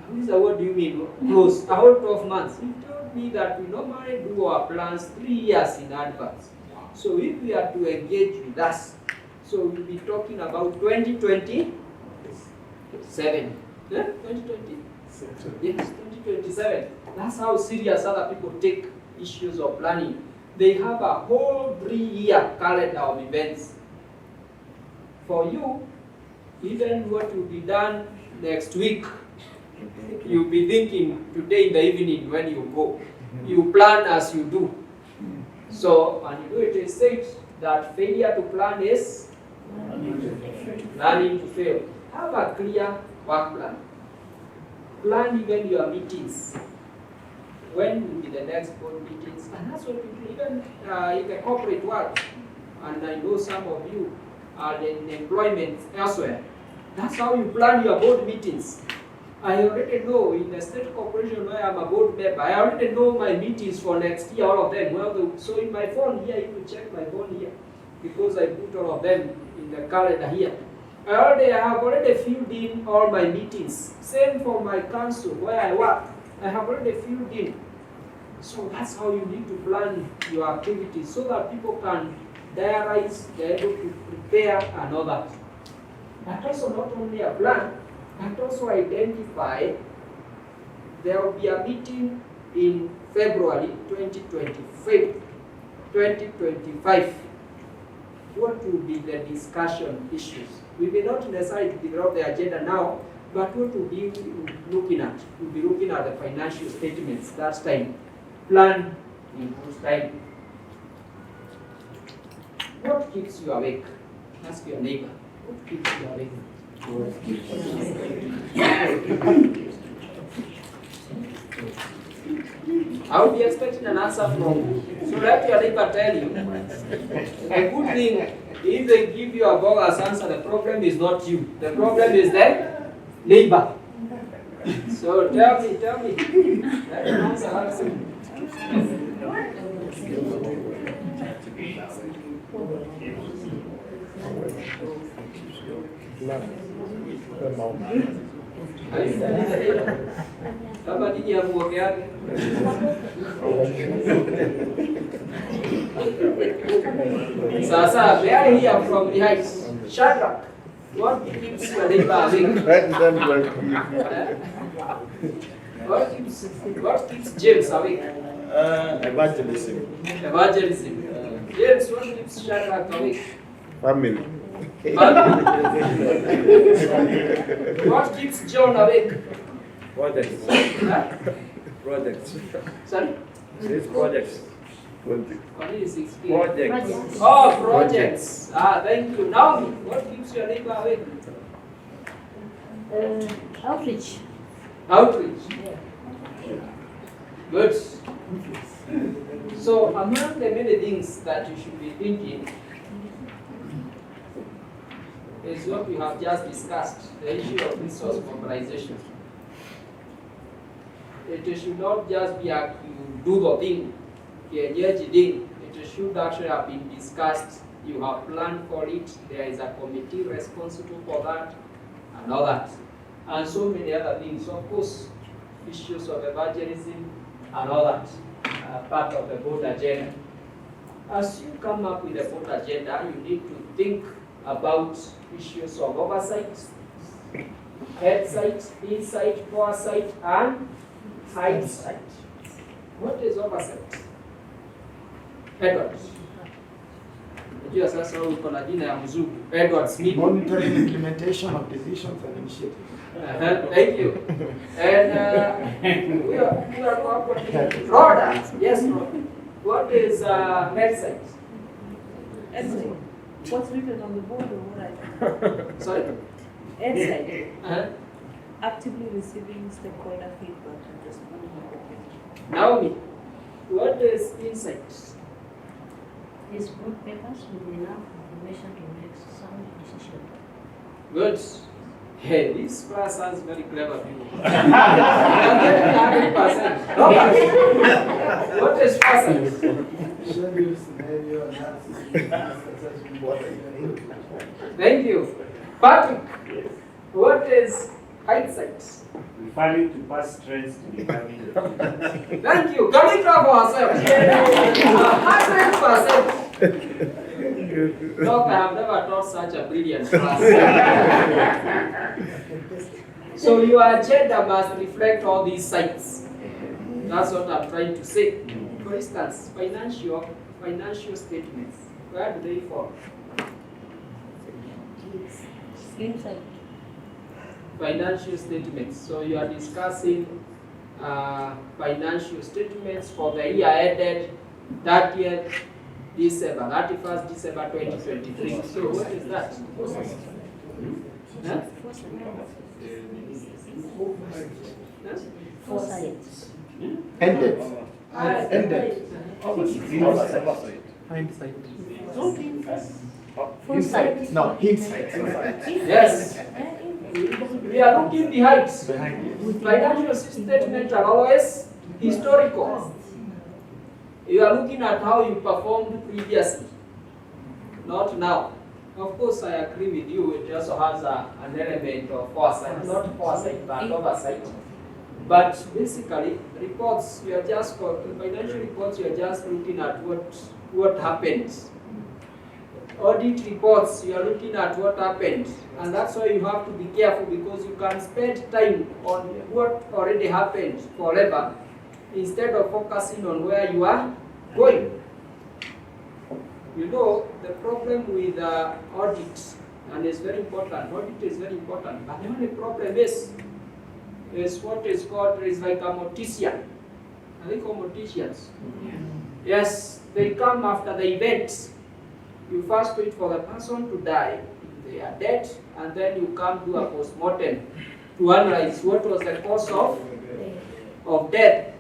What do you mean close? A whole 12 months. He told me that we normally do our plans 3 years in advance. So if we are to engage with us, so we'll be talking about 2027. Yeah? 2020. Yes, 2027. That's how serious other people take issues of planning. They have a whole 3-year calendar of events. For you, even what will be done next week, you'll be thinking today in the evening when you go. You plan as you do. So, when you do it, it says that failure to plan is planning to fail. Have a clear work plan. Plan even your meetings. When will be the next board meetings? And that's what we do even in the corporate world. And I know some of you are in employment elsewhere. That's how you plan your board meetings. I already know in the state corporation where I'm a board member, I already know my meetings for next year, all of them. So in my phone here, you can check my phone here, because I put all of them in the calendar here. I have already filled in all my meetings. Same for my council where I work. I have already filled in. So that's how you need to plan your activities so that people can diarize, they're able to prepare and all that. But also not only a plan, but also identify there will be a meeting in February 2025. What will be the discussion issues? We may not necessarily develop the agenda now, but what we'll be looking at? We'll be looking at the financial statements. That's time. Plan includes time. What keeps you awake? Ask your neighbor. What keeps you awake? I will be expecting an answer from you. So let your neighbor tell you. The good thing, if they give you a bogus answer, the problem is not you. The problem is the neighbor. So tell me. Let me answer. Kama dini ya Mungu yake. Sasa, may I hear from the heights? Shadrach, what keeps your neighbor awake? What keeps James awake? Evangelism. Evangelism. James, what keeps Shadrach awake? Family. What keeps John awake? Projects. Huh? Projects. Sorry? These projects. What is it? Projects. Oh, projects. Thank you. Now, what keeps your neighbor awake? Outreach. Outreach. Yeah. Good. So, among the many things that you should be thinking is what we have just discussed, the issue of resource mobilization. It should not just be a do the thing, it should actually have been discussed. You have planned for it, there is a committee responsible for that, and all that. And so many other things. Of course, issues of evangelism and all that, part of the board agenda. As you come up with a board agenda, you need to think about issues of oversight, head sight, insight, foresight, and hindsight. What is oversight? Edward. Unajua sasa uko na jina ya mzungu. Edward Smith. Monitoring implementation of decisions and initiatives. Thank you. And we are Rhoda. Yes, Rhoda. What is head sight? Essay. What's written on the board or what I Sorry? Essay. Uh-huh. Actively receiving stakeholder feedback and responding appropriately. Naomi, what is insight? Is good papers with enough information to make sound decision. Good. Hey, this class has very clever people. I'm getting 100%. Robert, what is foresight? Schedule, scenario, analysis, Thank you. Patrick, what is hindsight? Referring to past trends to becoming. Thank you. Can we clap for ourselves? 100%. Look, I have never taught such a brilliant class. So your agenda must reflect all these sites. That's what I'm trying to say. For instance, financial statements. Where do they fall? Inside. Financial statements. So you are discussing financial statements for the year ended 30th December, 31st December 2023. So what is that? Huh? Foresight. Ended. Ended. Hindsight. Foresight. No, hindsight. Yes. We are looking behind. Financial statements are always historical. You are looking at how you performed previously, not now. Of course, I agree with you. It also has an element of foresight, not foresight, but oversight. But basically, reports, you are just financial reports. You are just looking at what happened. Audit reports, you are looking at what happened, and that's why you have to be careful, because you can spend time on what already happened forever instead of focusing on where you are going. You know, the problem with audit, and it's very important, audit is very important, but the only problem is what is called, is like a mortician. I think called morticians. Yes, they come after the event. You first wait for the person to die, they are dead, and then you come do a post-mortem to analyze what was the cause of death,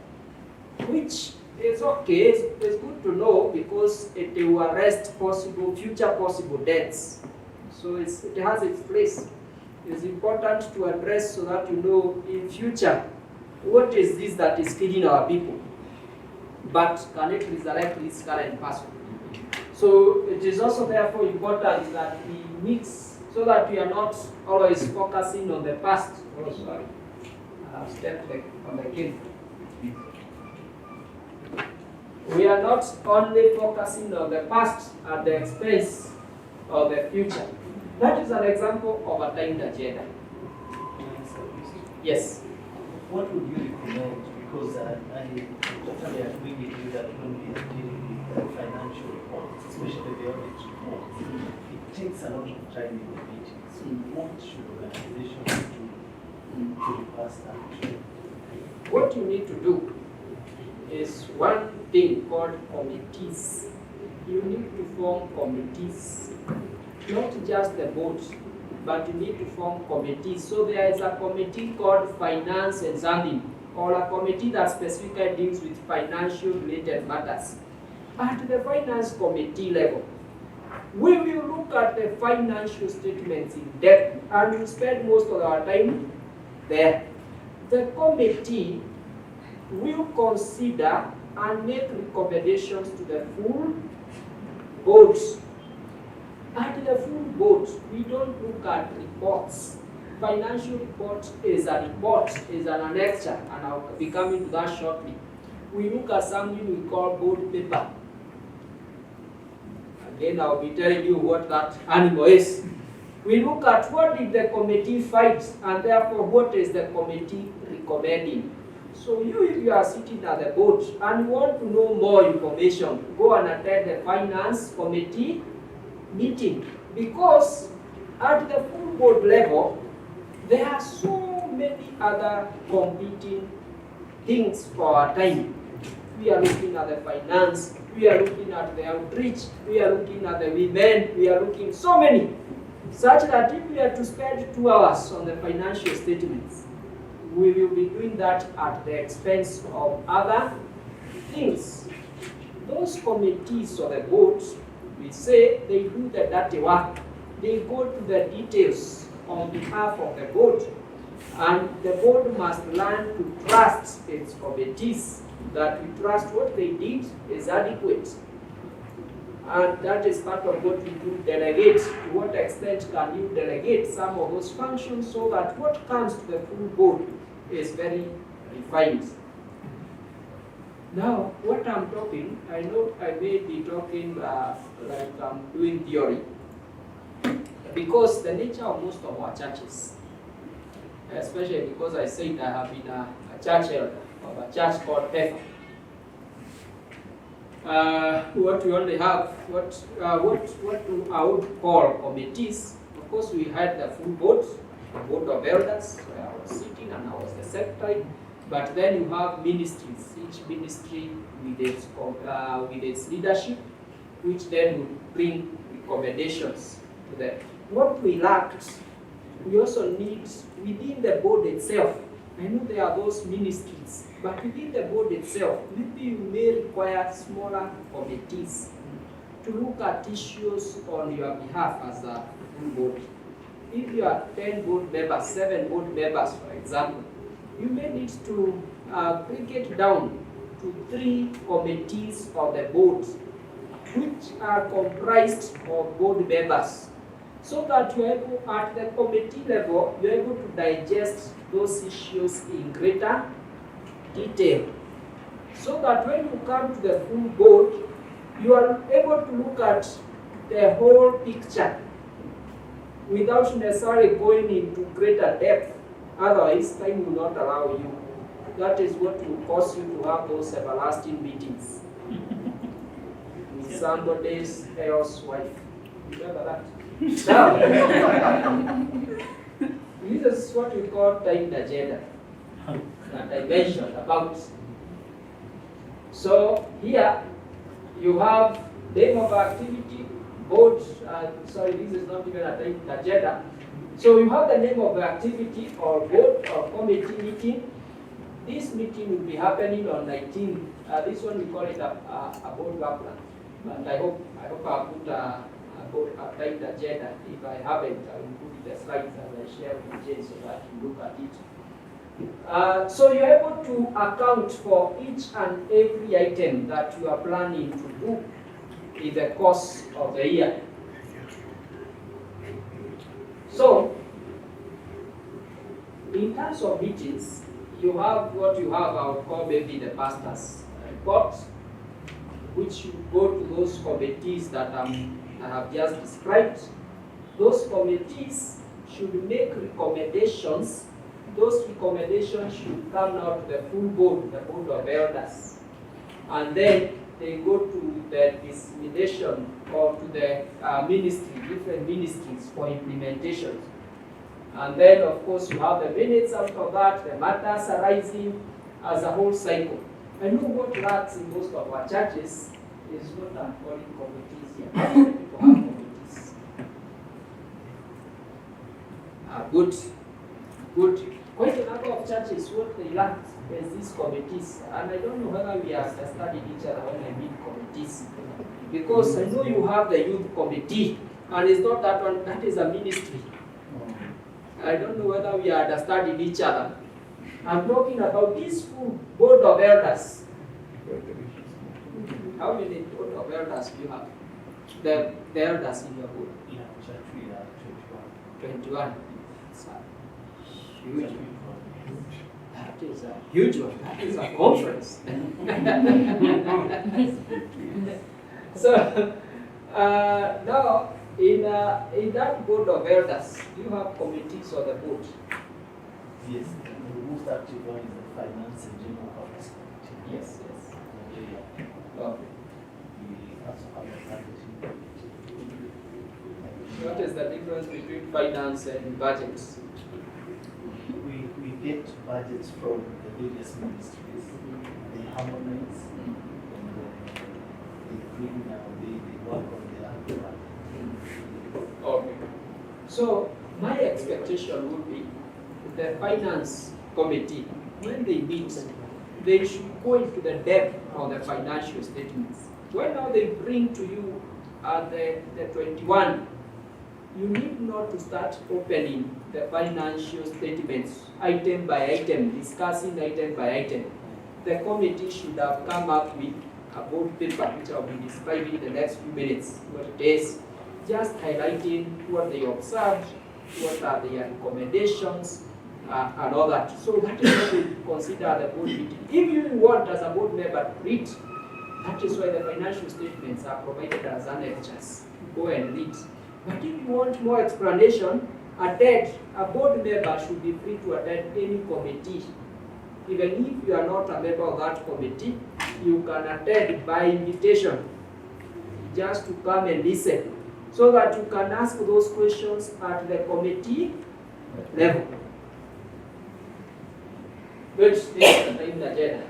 which is okay, it's good to know, because it will arrest future possible deaths. So it has its place. It's important to address so that you know in future, what is this that is killing our people, but can it resurrect this current person? So it is also therefore important that we mix, so that we are not always focusing on the past. Oh, sorry, I have stepped on the kid. We are not only focusing on the past at the expense of the future. That is an example of a timed agenda. Yes. What would you recommend? Because I totally agree with you that when we are dealing with financial reports, especially the audit reports, it takes a lot of time in the meeting. So what should organizations do to reverse that? What you need to do is one thing called committees. You need to form committees, not just the board, but you need to form committees. So there is a committee called Finance Examining, or a committee that specifically deals with financial related matters. At the finance committee level, we will look at the financial statements in depth, and we spend most of our time there. The committee will consider and make recommendations to the full board. At the full board, we don't look at reports. Financial report is a report, is an annexure, and I'll be coming to that shortly. We look at something we call board paper. Again, I'll be telling you what that animal is. We look at what did the committee find, and therefore what is the committee recommending. So if you are sitting at the board and you want to know more information, go and attend the finance committee meeting, because at the full board level, there are so many other competing things for our time. We are looking at the finance, we are looking at the outreach, we are looking at the women, we are looking so many, such that if we are to spend 2 hours on the financial statements, we will be doing that at the expense of other things. Those committees or the boards, we say they do the dirty work. They go to the details on behalf of the board, and the board must learn to trust its committees, that we trust what they did is adequate. And that is part of what we do, delegate. To what extent can you delegate some of those functions so that what comes to the full board is very refined. Now, what I'm talking, I know I may be talking like I'm doing theory, because the nature of most of our churches, especially because I said I have been a church elder of a church called PEFA. What we only have, what I would call committees. Of course, we had the full board, the board of elders, where I was sitting and I was the secretary. But then you have ministries, each ministry with its leadership, which then would bring recommendations to them. What we lacked, we also need within the board itself. I know there are those ministries, but within the board itself, maybe you may require smaller committees to look at issues on your behalf as a full board. if you are 10 board members, 7 board members, for example, you may need to break it down to 3 committees of the board, which are comprised of board members, so that you're able, at the committee level, you're able to digest those issues in greater detail, so that when you come to the full board, you are able to look at the whole picture without necessarily going into greater depth. Otherwise, time will not allow you. That is what will cause you to have those everlasting meetings with somebody else's wife. Remember that? Now, this is what we call time agenda that I mentioned about. So here you have name of activity, board, sorry, this is not even a time agenda. So you have the name of the activity or board or committee meeting. This meeting will be happening on 19th. This one we call it a board plan. And I hope I put a time agenda. If I haven't, I will put the slides and I share with Jane so that you look at it. So you're able to account for each and every item that you are planning to do in the course of the year. So, in terms of meetings, you have what you have, I would call maybe the pastor's report, which you go to those committees that I have just described. Those committees should make recommendations. Those recommendations should come out to the full board, the board of elders. And then they go to the dissemination or to the ministry, different ministries for implementation. And then, of course, you have the minutes after that, the matters arising as a whole cycle. I know what lacks in most of our churches is what I'm calling committees here. How many people have committees? Good. Quite a number of churches, what they lack is these committees. And I don't know whether we are understanding each other when I mean committees. Because I know you have the youth committee, and it's not that one, that is a ministry. I don't know whether we are understanding each other. I'm talking about this full board of elders. How many board of elders do you have? The elders in your board? Yeah, church, we are 21. It's a huge. That is a huge one. That is a conference. So now, in that board of elders, do you have committees on the board? Yes, the most active one is the finance and general purpose committee. Yes. Okay. We also have a budgeting committee. What is the difference between finance and budgets? We get budgets from the various ministries, they harmonize, and they work on their budget. Okay. So my expectation would be the finance committee, when they meet, they should go into the depth of the financial statements. When now they bring to you the 21, you need not to start opening the financial statements item by item, discussing item by item. The committee should have come up with a board paper, which I'll be describing in the next few minutes, what it is, just highlighting what they observed, what are their recommendations, and all that. So that is what we consider the board meeting. If you want as a board member to read, that is why the financial statements are provided as annexures. Go and read. But if you want more explanation, a board member should be free to attend any committee. Even if you are not a member of that committee, you can attend by invitation, just to come and listen, so that you can ask those questions at the committee level. Good, this is the time agenda.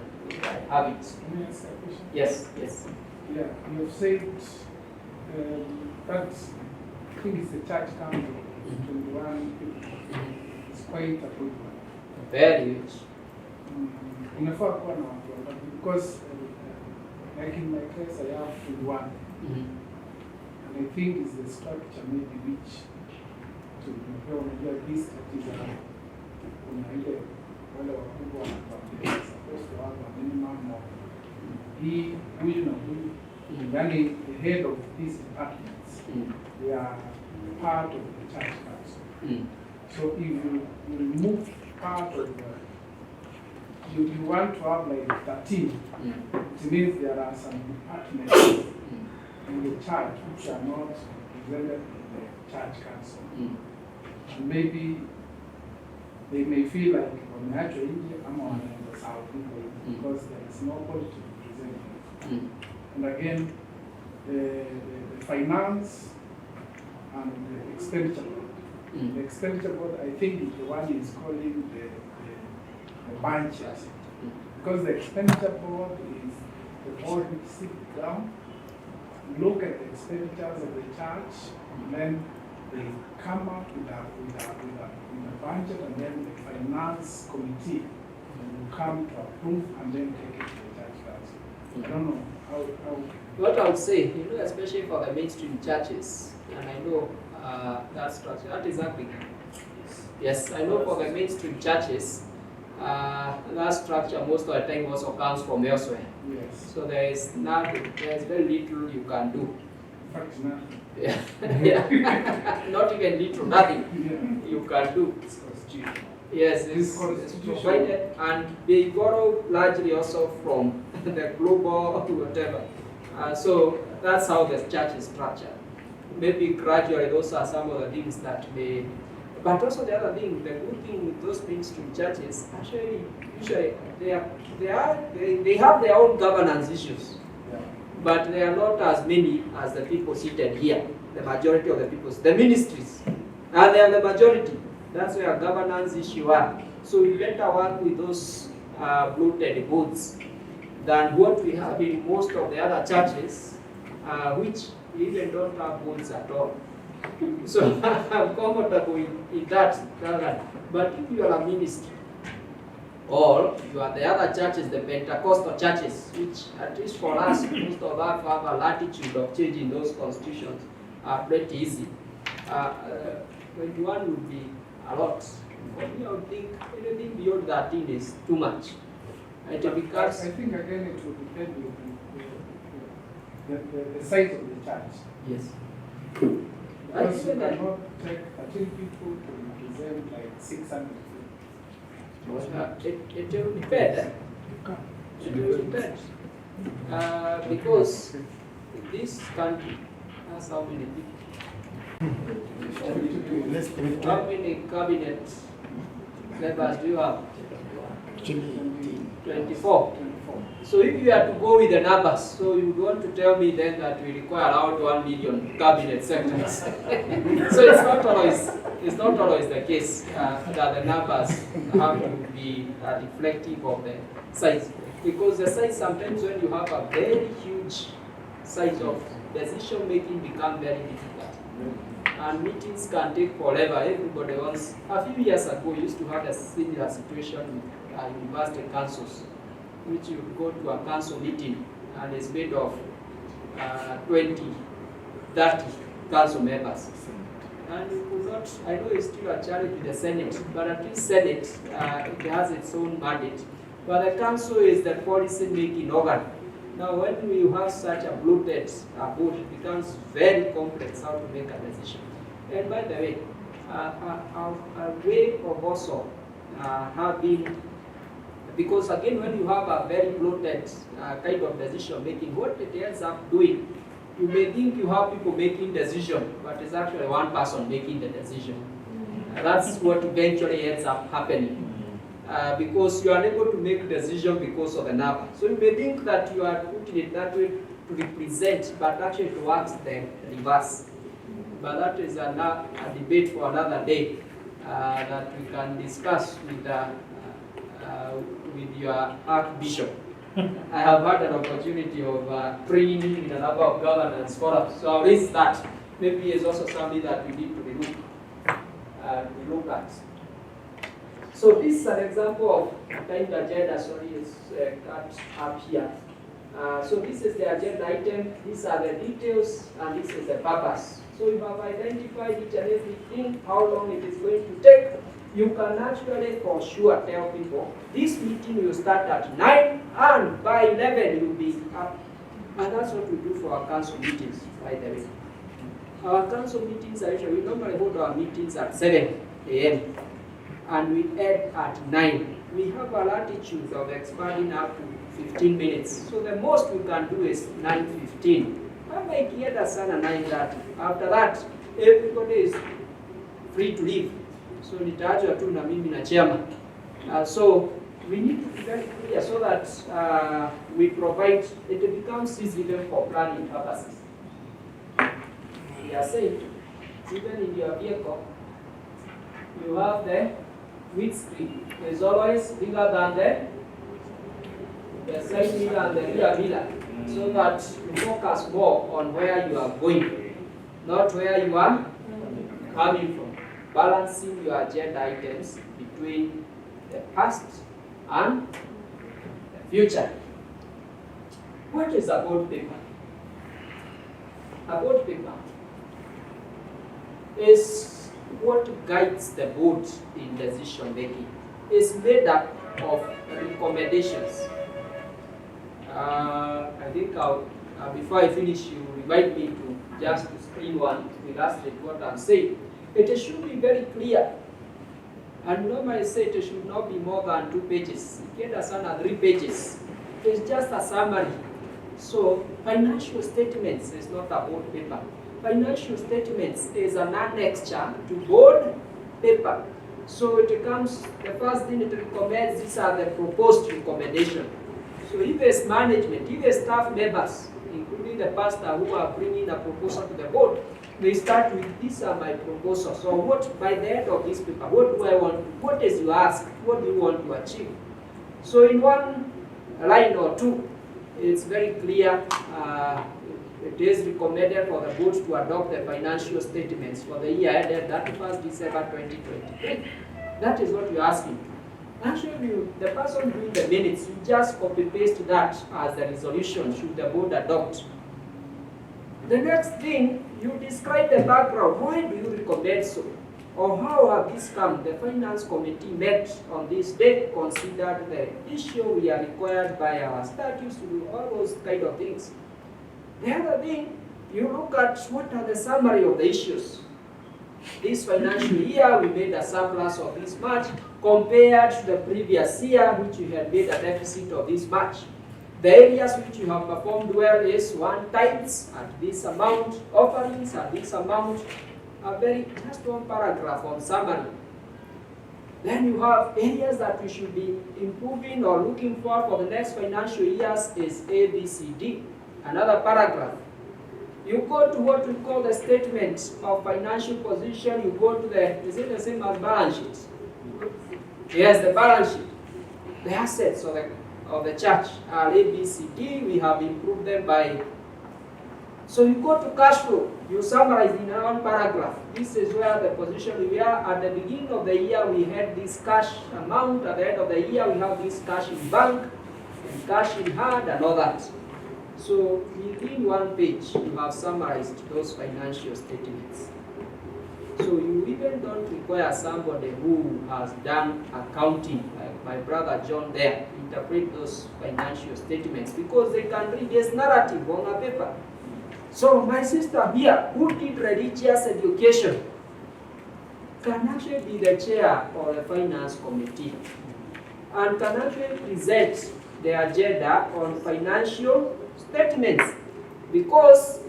Have it. May I ask a question? Yes. Yeah, you've said that I think it's the church count of 21 people. It's quite a good one. Very huge. Unafaa kuwa na watu wangapi? Because like in my case I have 21. And I think it's the structure maybe which tumepewa, unajua district za kuna ile wale wakubwa wanatuambia supposed to have a minimum of hii huyu na huyu, yani the head of these departments, they are part of the church council. So if you remove part of the, you want to have like 13, it means there are some departments in the church which are not represented in the church council. And maybe they may feel like wameachwa nje ama wanaenda sawa because there is nobody to represent them. And again, the finance and the expenditure board. The expenditure board, I think, is the one is calling the bunches. Because the expenditure board is the board which sit down, look at the expenditures of the church, and then they come up with a budget, and then the finance committee will come to approve and then take it to the church council. I don't know how. What I would say, especially for the mainstream churches, and I know that structure, that is happening. Yes, I know for the mainstream churches, that structure most of the time also comes from elsewhere. Yes. So there is nothing, there is very little you can do. In fact, nothing. Yeah. Not even little, nothing you can do. Yes, it's provided, and they borrow largely also from the global whatever. So that's how the church is structured. Maybe gradually those are some of the things that may, but also the other thing, the good thing with those mainstream churches, actually, usually they have their own governance issues, but they are not as many as the people seated here. The majority of the people, the ministries, and they are the majority. That's where governance issue are. So we better work with those bloated boards than what we have in most of the other churches, which even don't have boards at all. So I'm comfortable in that. But if you are a ministry, or you are the other churches, the Pentecostal churches, which at least for us, most of us have a latitude of changing those constitutions, are pretty easy. 21 would be a lot. For me, I would think anything beyond 13 is too much. Because I think again it will depend on the size of the church. yes. Because you cannot take 13 people to represent like 600 people. It will depend. It will depend. Because this country has how many people? How many cabinet members do you have? 24. So if you are to go with the numbers, so you want to tell me then that we require around 1 million cabinet secretaries. So it's not always the case that the numbers have to be reflective of the size. Because the size, sometimes when you have a very huge size of decision making become very difficult. And meetings can take forever. Everybody wants. A few years ago, we used to have a similar situation with university councils, which you go to a council meeting and it's made of 20, 30 council members. And you could not, I know it's still a challenge with the Senate, but at least Senate, it has its own mandate. But the council is the policy making organ. Now, when we have such a bloated board, it becomes very complex how to make a decision. And by the way, a way of also having, because again, when you have a very bloated kind of decision making, what it ends up doing, you may think you have people making decision, but it's actually one person making the decision. That's what eventually ends up happening. Because you are able to make decision because of the number. So you may think that you are putting it that way to represent, but actually it works the reverse. But that is a debate for another day that we can discuss with your Archbishop. I have had an opportunity of praying in a number of governance forums, so I'll raise that. Maybe it's also something that we need to look at. So this is an example of timed agenda, is cut up here. So this is the agenda item, these are the details, and this is the purpose. So you have identified each and everything, how long it is going to take. You can actually for sure tell people, this meeting will start at 9 and by 11 you'll be up. And that's what we do for our council meetings, by the way. Our council meetings are usually, we normally hold our meetings at 7 a.m. and we end at 9. We have a latitude of expanding up to 15 minutes. So the most we can do is 9:15. I make here the sun at 9:30. After that, everybody is free to leave. So nitaachwa tu na mimi na chairman. So we need to be very clear so that we provide, it becomes easy even for planning purposes. We are saying, even in your vehicle, you have the windscreen is always bigger than the side mirror and the rear mirror, so that you focus more on where you are going, not where you are coming from. Balancing your agenda items between the past and the future. What is a board paper? A board paper is what guides the board in decision making. It's made up of recommendations. I think before I finish, you remind me to just screen one to illustrate what I'm saying. It should be very clear. And normally say it should not be more than 2 pages. Get a sana 3 pages. It's just a summary. So financial statements is not a board paper. Financial statements is an annexure to board paper. So it comes, the first thing it recommends, these are the proposed recommendations. So if there's management, if there's staff members, including the pastor who are bringing a proposal to the board, they start with, these are my proposals. So what, by the end of this paper, what do I want, what is you ask, what do you want to achieve? So in one line or two, it's very clear, it is recommended for the board to adopt the financial statements for the year ended 31st December 2023. That is what you're asking. Actually, the person doing the minutes, you just copy-paste that as the resolution should the board adopt. The next thing, you describe the background. Why do you recommend so? Or how have this come? The finance committee met on this date, considered the issue, we are required by our statutes to do all those kind of things. The other thing, you look at what are the summary of the issues. This financial year, we made a surplus of this much compared to the previous year, which we had made a deficit of this much. The areas which you have performed well is 1 tithes at this amount, offerings at this amount, just 1 paragraph on summary. Then you have areas that we should be improving or looking for the next financial years is A, B, C, D. Another paragraph. You go to what we call the statement of financial position, you go to the, is it the same as balance sheet? Yes, the balance sheet. The assets of the church are A, B, C, D. We have improved them by. So you go to cash flow. You summarize in 1 paragraph. This is where the position we are. At the beginning of the year, we had this cash amount. At the end of the year, we have this cash in bank, and cash in hand, and all that. So within 1 page, you have summarized those financial statements. So you even don't require somebody who has done accounting, like my brother John there, interpret those financial statements because they can read this narrative on a paper. So my sister here, who did religious education, can actually be the chair of the finance committee and can actually present the agenda on financial statements, because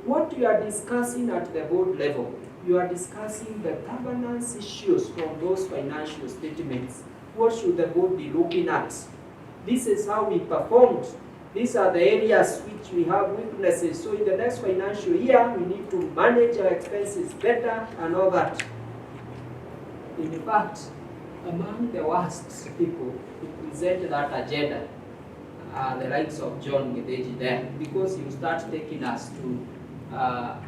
what you are discussing at the board level, you are discussing the governance issues from those financial statements. What should the board be looking at? This is how we performed. These are the areas which we have weaknesses. So in the next financial year, we need to manage our expenses better and all that. In fact, among the worst people who present that agenda are the likes of John Gedeji there, because you start taking us to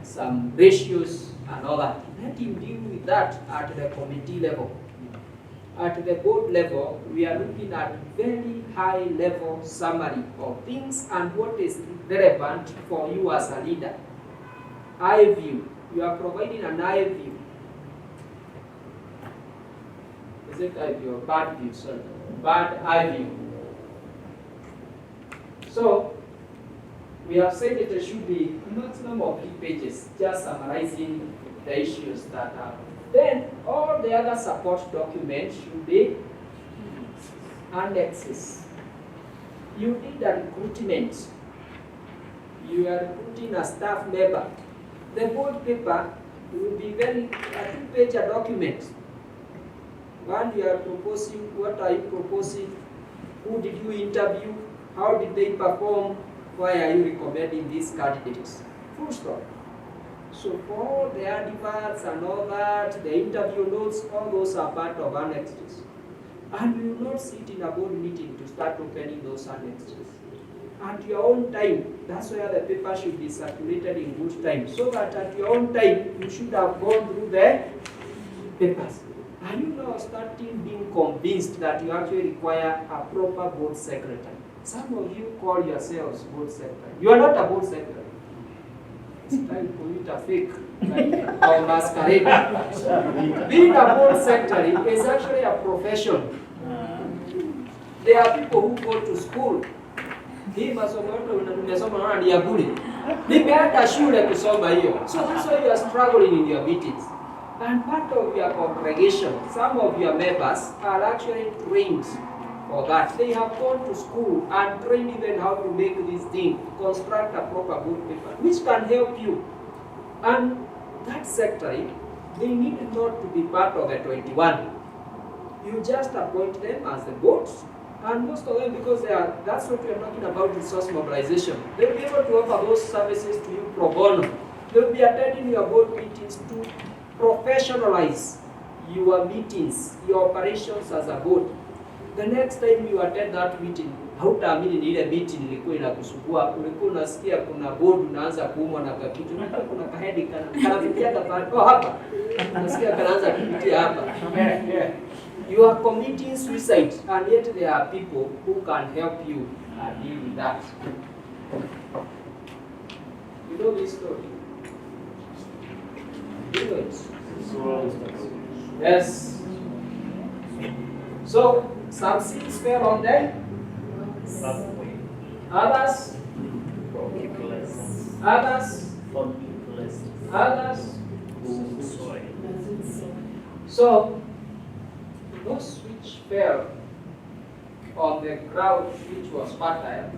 some ratios and all that. Let him deal with that at the committee level. At the board level, we are looking at very high level summary of things and what is relevant for you as a leader. I view you are providing an eye view. Is it eye view or bad view? Sorry, bad eye view. So we have said that there should be a maximum of 3 pages, just summarizing the issues that are. Then all the other support documents should be annexes. You need a recruitment. You are recruiting a staff member. The board paper will be a 2-page document. One, you are proposing, what are you proposing? Who did you interview? How did they perform? Why are you recommending these candidates? Full stop. So for all the adverts and all that, the interview notes, all those are part of annexes. And you will not sit in a board meeting to start opening those annexes. At your own time, that's where the paper should be circulated in good time, so that at your own time, you should have gone through the papers. Are you now starting being convinced that you actually require a proper board secretary? Some of you call yourselves board secretary. You are not a board secretary. It's time for you to fake or masquerade. Being a board secretary is actually a profession. There are people who go to school. Hii masomo yote nimesoma naona ni ya bure. Nimeenda shule kusoma hiyo. So that's why you are struggling in your meetings. And part of your congregation, some of your members are actually trained for that. They have gone to school and trained even how to make this thing, construct a proper board paper, which can help you. And that secretary, they need not to be part of the 21. You just appoint them as the boards. And most of them, because that's what we are talking about, resource mobilization. They'll be able to offer those services to you pro bono. They'll be attending your board meetings to professionalize your meetings, your operations as a board. The next time you attend that meeting, hautaamini ni ile meeting ilikuwa inakusumbua. Ulikuwa unasikia kuna board unaanza kuumwa na kitu, kuna kahedi kanapitia hapa. Unasikia kanaanza kupitia hapa. You are committing suicide, and yet there are people who can help you deal with that. You know this story? You know it? Yes. So, some seeds fell on them. Others? Others? Others? So, those which fell on the ground which was fertile,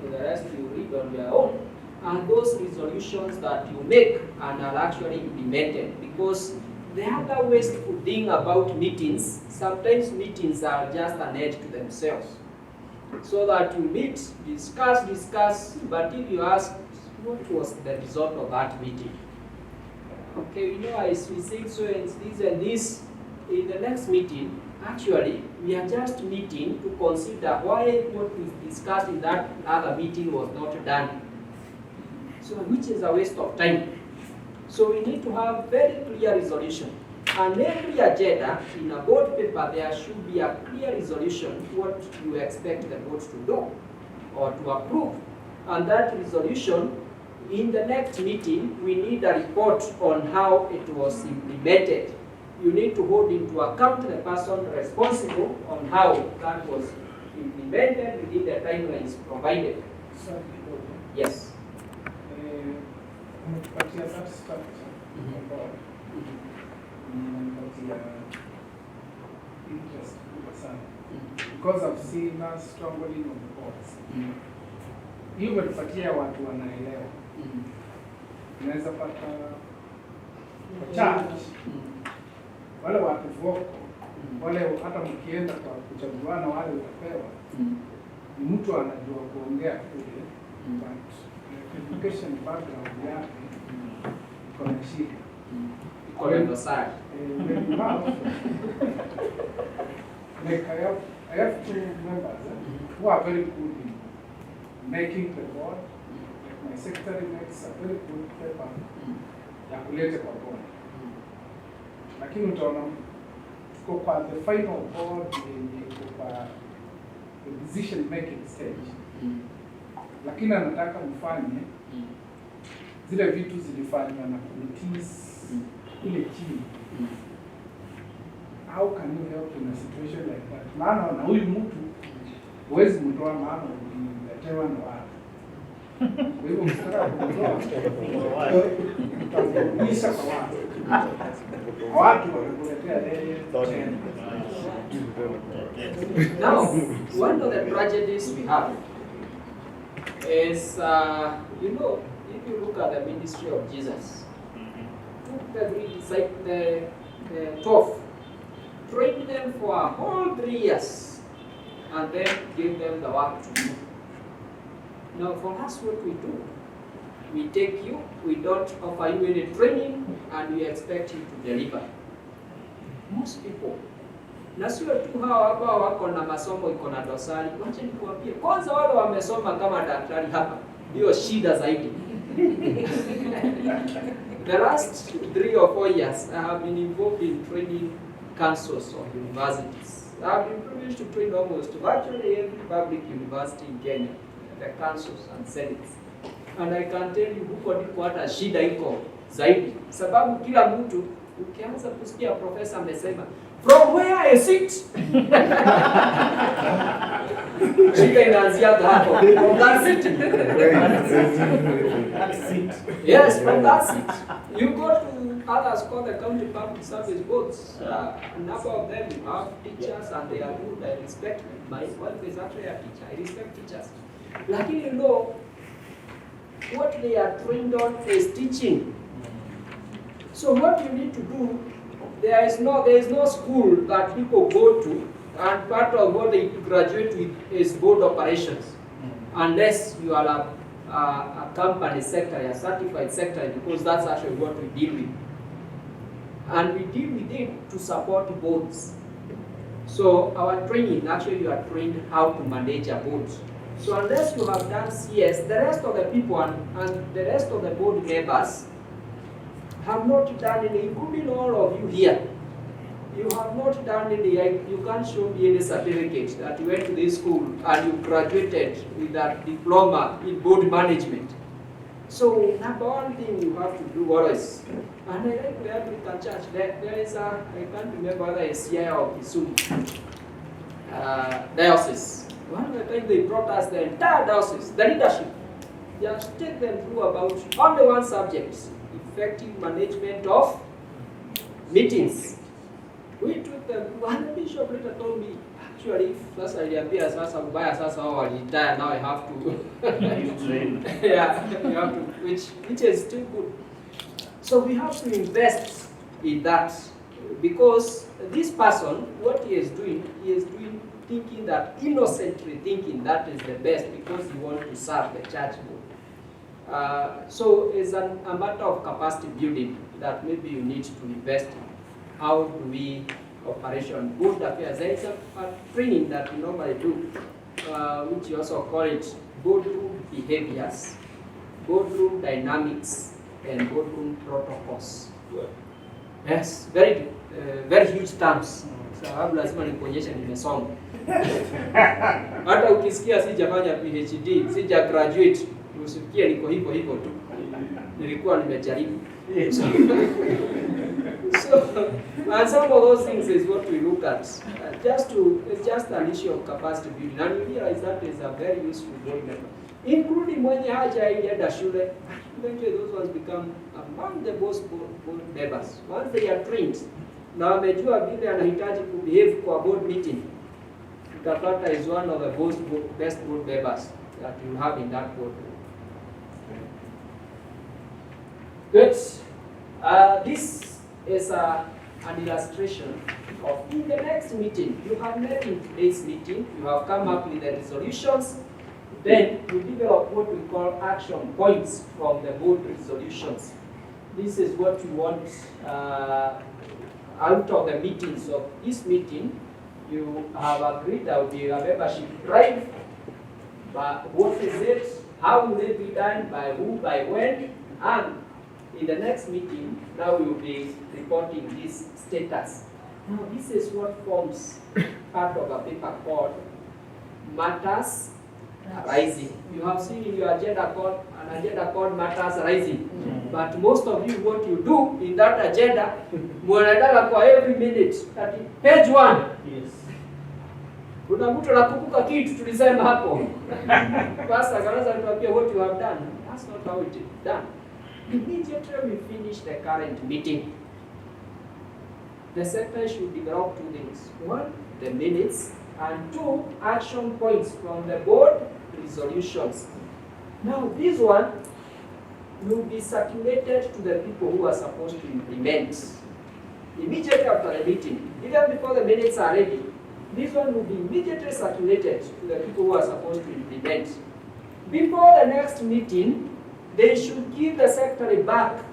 the rest you read on your own, and those resolutions that you make and are actually implemented. Because the other wasteful thing about meetings, sometimes meetings are just an end to themselves. So that you meet, discuss, but if you ask, what was the result of that meeting? Okay, you know, we said so and this, in the next meeting, actually, we are just meeting to consider why what we discussed in that other meeting was not done. So, which is a waste of time. So, we need to have very clear resolution. And every agenda in a board paper, there should be a clear resolution what you expect the board to do or to approve. And that resolution, in the next meeting, we need a report on how it was implemented. You need to hold into account the person responsible on how that was implemented within the timelines provided. Yes. Umetupatia that structure ambao inanipatia interest kubwa sana, because I've seen us struggling on the boards. Hiyo umetupatia watu wanaelewa. Unaweza pata church wale watu voko wale, hata mkienda kwa kuchaguana wale utapewa ni mtu anajua kuongea kule, but education background yake iko na shida. Iko na dosari. Like I have 2 members who are very good in making the board. Like my secretary makes a very good paper ya kulete kwa board. Lakini utaona tuko kwa the final board yenye kwa the decision making stage. Lakini anataka mfanye zile vitu zilifanywa na committees kule chini. How can you help in a situation like that? Maana na huyu mtu huwezi mtoa, maana uliletewa na watu. Kwa hivyo msitaka kumtoa, utamrudisha kwa watu. Watu watakuletea yeye tena. Now, one of the tragedies we have is, you know, if you look at the ministry of Jesus, took the 12, trained them for a whole 3 years, and then gave them the work to do. Now, for us, what we do, we take you, we don't offer you any training, and we expect you to deliver. Most people, na sio tu hawa ambao wako na masomo iko na dosari, wacha nikuambie, kwanza wale wamesoma kama daktari hapa, hiyo shida zaidi. The last 3 or 4 years, I have been involved in training councils of universities. I have been privileged to train almost virtually every public university in Kenya, the councils and senates. And I can tell you huko ndiko hata shida iko zaidi, sababu kila mtu ukianza kusikia profesa amesema from where I sit, shida inaanzia hapo. From that seat. Yes, from that seat. You go to others called the county public service boards. A number of them have teachers and they are good. I respect them. My wife is actually a teacher. I respect teachers. Lakini you know, what they are trained on is teaching. So what you need to do, there is no school that people go to, and part of what they graduate with is board operations, unless you are a company secretary, a certified secretary, because that's actually what we deal with. And we deal with it to support boards. So our training, actually you are trained how to manage a board. So unless you have done CS, the rest of the people and the rest of the board members have not done any, including all of you here. You have not done any, you can't show me any certificate that you went to this school and you graduated with that diploma in board management. So number one thing you have to do always, and I like the Anglican Church, there is a, I can't remember whether it's here or Kisumu diocese. One of the time they brought us the entire diocese, the leadership, just take them through about only one subject, effective management of meetings. We took them, one bishop later told me, actually, first I appear sasa mbaya sasa wao walitaya, now I have to yeah, you have to, which is still good. So we have to invest in that, because this person, what he is doing thinking that, innocently thinking that is the best because he wants to serve the church board. So it's a matter of capacity building that maybe you need to invest in. How do we operation board affairs? There is a training that we normally do, which you also call it boardroom behaviors, boardroom dynamics, and boardroom protocols. Yes, very huge terms. Sababu lazima nikuonyeshe nimesoma. Hata ukisikia sijafanya PhD, sija graduate, usifikie niko hivyo tu. Nilikuwa nimejaribu. So, and some of those things is what we look at. It's just an issue of capacity building, and we realize that is a very useful board member, including mwenye hajaenda shule. Eventually, those ones become among the most board members once they are trained. Na wamejua vile anahitaji kubehave kwa board meeting. Utapata is one of the best board members that you have in that board. Good. This is an illustration of in the next meeting. You have met in today's meeting, you have come up with the resolutions, then you develop what we call action points from the board resolutions. This is what you want out of the meetings of this meeting. You have agreed there will be a membership drive, but what is it, how will it be done, by who, by when, and in the next meeting, now we will be reporting this status. Now this is what forms part of a paper called matters arising. You have seen in your agenda called an agenda called matters arising. But most of you, what you do in that agenda, mwanadamu kwa every minute, page 1. Yes. Kuna mtu anakumbuka kitu tulisema hapo. Pastor kanaweza kutuambia what you have done. That's not how it is done. Immediately we finish the current meeting, the secretary should develop 2 things. 1, the minutes, and 2, action points from the board resolutions. Now this one will be circulated to the people who are supposed to implement. Immediately after the meeting, even before the minutes are ready, this one will be immediately circulated to the people who are supposed to implement. Before the next meeting, they should give the secretary back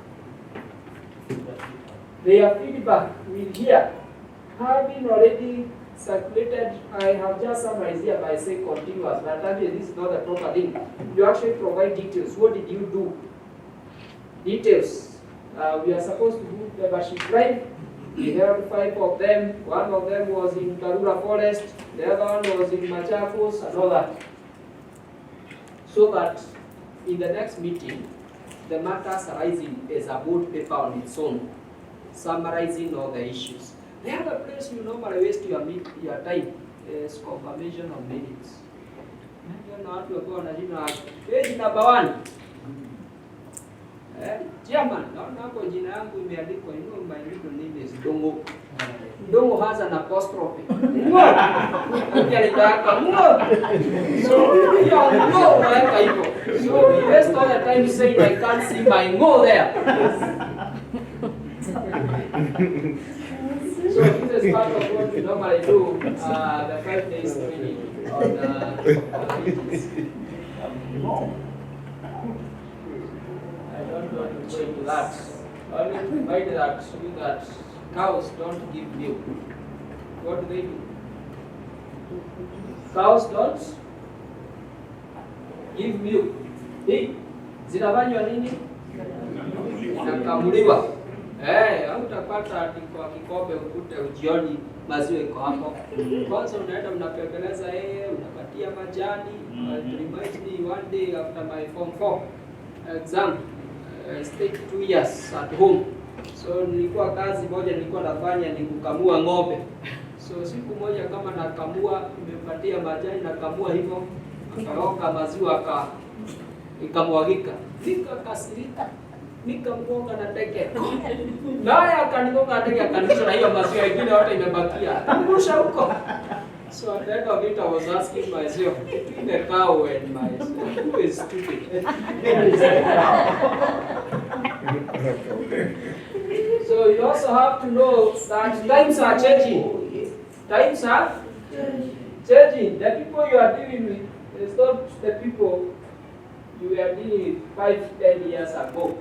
their feedback with here. Having already circulated, I have just summarized here by saying continuous, but actually this is not the proper thing. You actually provide details. What did you do? Details. We are supposed to do membership drive. We held 5 of them. 1 of them was in Karura Forest. The other one was in Machakos and all that. So that in the next meeting, the matters arising is a board paper on its own, summarizing all the issues. The other place you normally waste your time is confirmation of minutes. Page number 1. Chairman, naona hapo jina yangu imeandikwa, my middle name is Dongo. Dongo has an apostrophe. So we waste all the time saying I can't see my ngo there. So this is part of what we normally do, the 5 days training on meetings. I don't want to go into that. Only to provide that cows don't give milk. What do they do? Cows don't give milk. Zinafanywa nini? Inakamuliwa. Hautapata ati kwa kikombe ukute ujioni maziwa iko hapo. Kwanza unaenda unapembeleza unapatia majani. It reminds me one day after my Form 4 exam, I stayed 2 years at home. So nilikuwa kazi moja nilikuwa nafanya ni kukamua ng'ombe. So siku moja kama nakamua, nimepatia majani nakamua hivyo, akaroka maziwa ikamwagika. Nikakasirika. Nikamgonga na teke. Naye akanigonga na teke akanisha na hiyo maziwa ingine yote imebakia. Nirusha huko. So at the end of it I was asking myself, between the cow and myself, who is stupid? So you also have to know that times are changing. Times are changing. The people you are dealing with is not the people you were dealing with 5-10 years ago.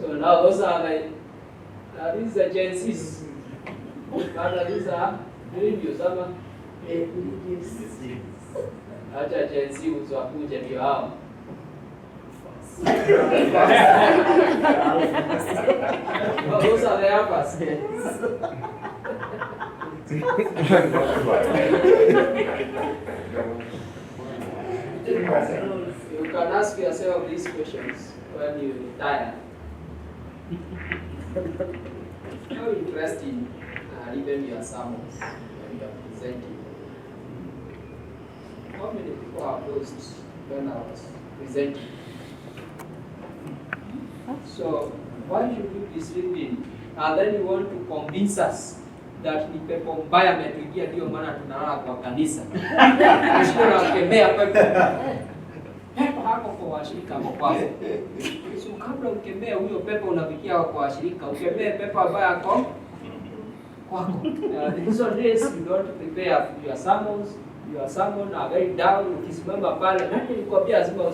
So now those are these are Gen Zs. Now these are millennials, ama? Acha Gen Z usiwakuje ndio hao. Those are the alphas. You can ask yourself these questions when you retire. How interesting are even your sermons when you are presenting? How many people have lost when I was presenting? So why should you be sleeping? And then you want to convince us that ni pepo mbaya ametuingia, ndio maana tunalala kwa kanisa. Sio nakemea pepo. Pepo hapo kwa washirika wako. So kabla ukemea huyo pepo unafikia kwa washirika, ukemee pepo ambaye ako kwako. So this you don't prepare your sermons. Your sermon are very down. Ukisimama pale, nani nikwambia lazima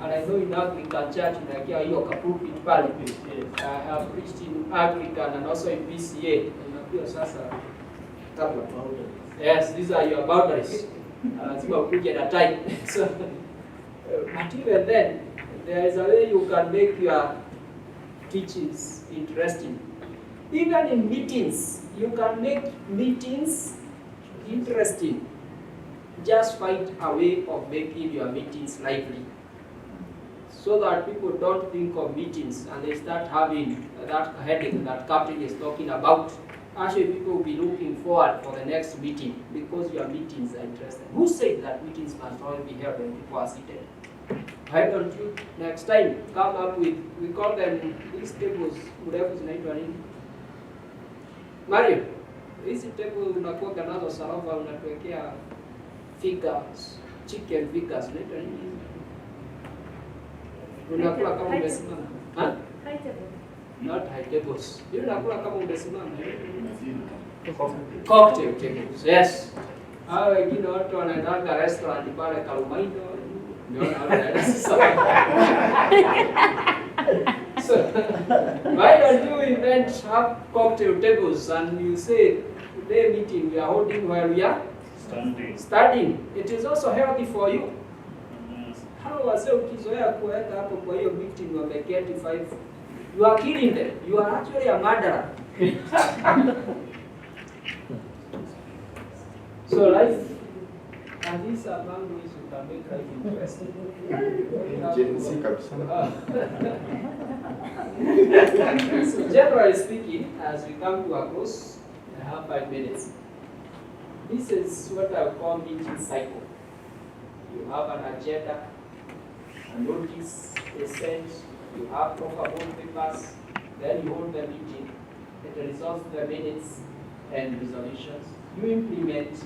and I know in Anglican church unakia hiyo kapulpit pale. I have preached in Anglican and also in PCA. Unakia sasa kabla. Yes, these are your boundaries. Lazima ukuje na time. So but even then, there is a way you can make your teachings interesting. Even in meetings, you can make meetings interesting. Just find a way of making your meetings lively, so that people don't think of meetings and they start having that headache that Captain is talking about. Actually, people will be looking forward for the next meeting because your meetings are interesting. Who said that meetings must always be held when people are seated? Why don't you next time come up with, we call them these tables, mrefu zinaitwa nini? Mario, hizi table unakuwa nazo salova, unatuwekea figures, chicken figures, unaitwa nini? Unakula kama umesimama. Ha? High table. Not high tables. You unakula kama umesimama. Cocktail tables, yes. Hao wengine watu wanaenda restaurant pale Kalumaito. So, why don't you invent have cocktail tables and you say today meeting we are holding where we are studying. It is also healthy for you. How was ukizoea kuweka hapo kwa hiyo meeting wameketi 5? You are killing them. You are actually a murderer. So life, and these are languages you can make life interesting. So generally speaking, as we come to a close, I have 5 minutes. This is what I call meeting cycle. You have an agenda, a notice is sent, you have proper board papers, then you hold the meeting, it results in the minutes and resolutions. You implement.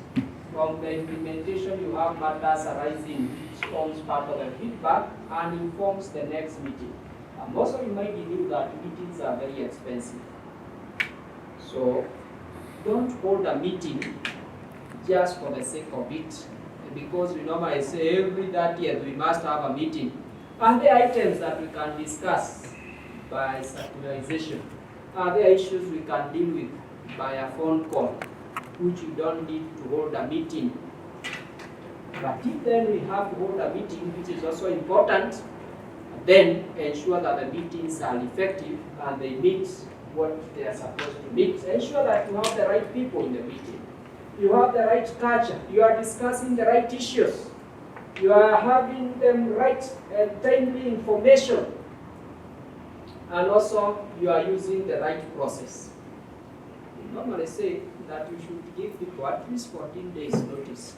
From the implementation, you have matters arising, which forms part of the feedback and informs the next meeting. And most of you might believe that meetings are very expensive. So don't hold a meeting just for the sake of it, because we normally say every 30th we must have a meeting. And the items that we can discuss by circularization are the issues we can deal with by a phone call, which you don't need to hold a meeting. But if then we have to hold a meeting, which is also important, then ensure that the meetings are effective and they meet what they are supposed to meet. Ensure that you have the right people in the meeting. You have the right culture. You are discussing the right issues. You are having them right and timely information. And also, you are using the right process. We normally say that we should give people at least 14 days notice.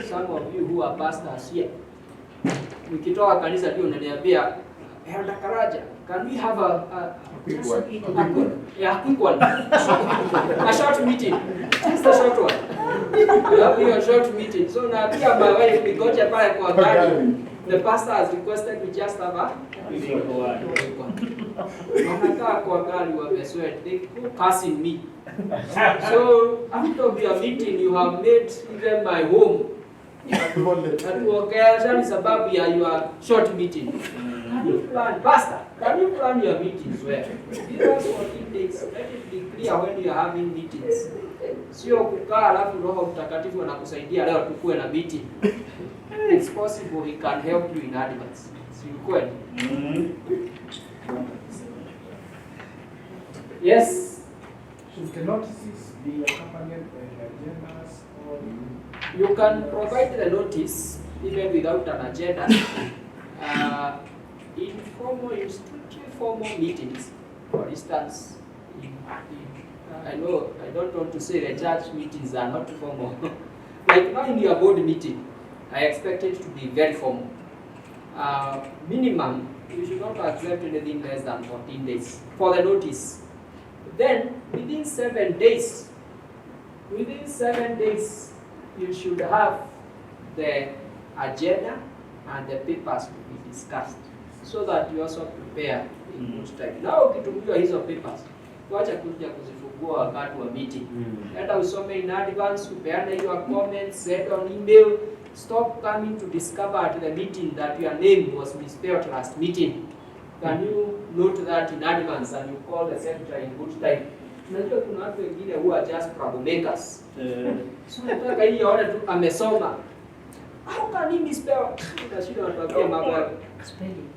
Some of you who are pastors here, nikitoka kanisa ndio unaniambia, Elder Karanja, can we have a quick one? A short meeting. Just a short one. We have a short meeting. So now my wife, we got a pale kwa gari. The pastor has requested we just have a quick one. Wanakaa kwa gari wamesweat. They go passing me. So after your meeting, you have made even my home. Atuokea sababu ya your short meeting. Can you plan, Pastor? Can you plan your meetings well? Give us 14 days. Let it be clear when you are having meetings. Sio kukaa alafu Roho Mtakatifu anakusaidia leo tukue na meeting. It's possible he can help you in advance. Si kweli? Yes. Should the notices be accompanied by the agendas or? You can provide the notice even without an agenda. Informal, strictly formal meetings, for instance, I know I don't want to say the church meetings are not formal. Like now in your board meeting, I expect it to be very formal. Minimum, you should not accept anything less than 14 days for the notice. Then within 7 days, you should have the agenda and the papers to be discussed, so that you also prepare in good time. Now ukitumiwa hizo papers, wacha kuja kuzifungua wakati wa meeting. Hata usome in advance, upeane your comments, send on email. Stop coming to discover at the meeting that your name was misspelled last meeting. Can you note that in advance and you call the secretary in good time? Unajua kuna watu wengine who are just troublemakers. So nataka hii aone tu amesoma. How can he misspell? Utashinda watuambia mambo ya Spelling.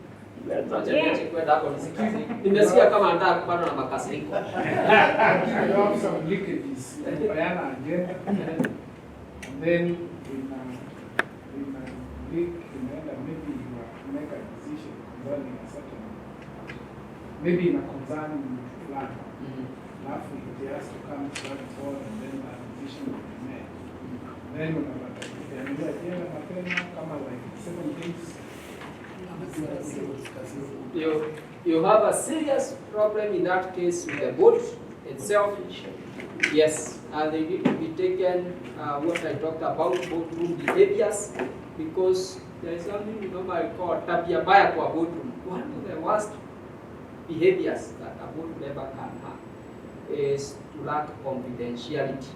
Kwenda hapo nisikize. Nimesikia kama anataka kupanda na makasiriko. You have some leakages. Bayana agenda. And then in leak, maybe you make a decision concerning a certain, maybe in a concern plan. Alafu it has to come to that board and then a decision will be made. Then unapata ukiangalia agenda mapema kama like 7 days. You have a serious problem in that case with the board itself. Yes, and they need to be taken, what I talked about, boardroom behaviors, because there is something we normally call tabia baya kwa boardroom. One of the worst behaviors that a board member can have is to lack confidentiality.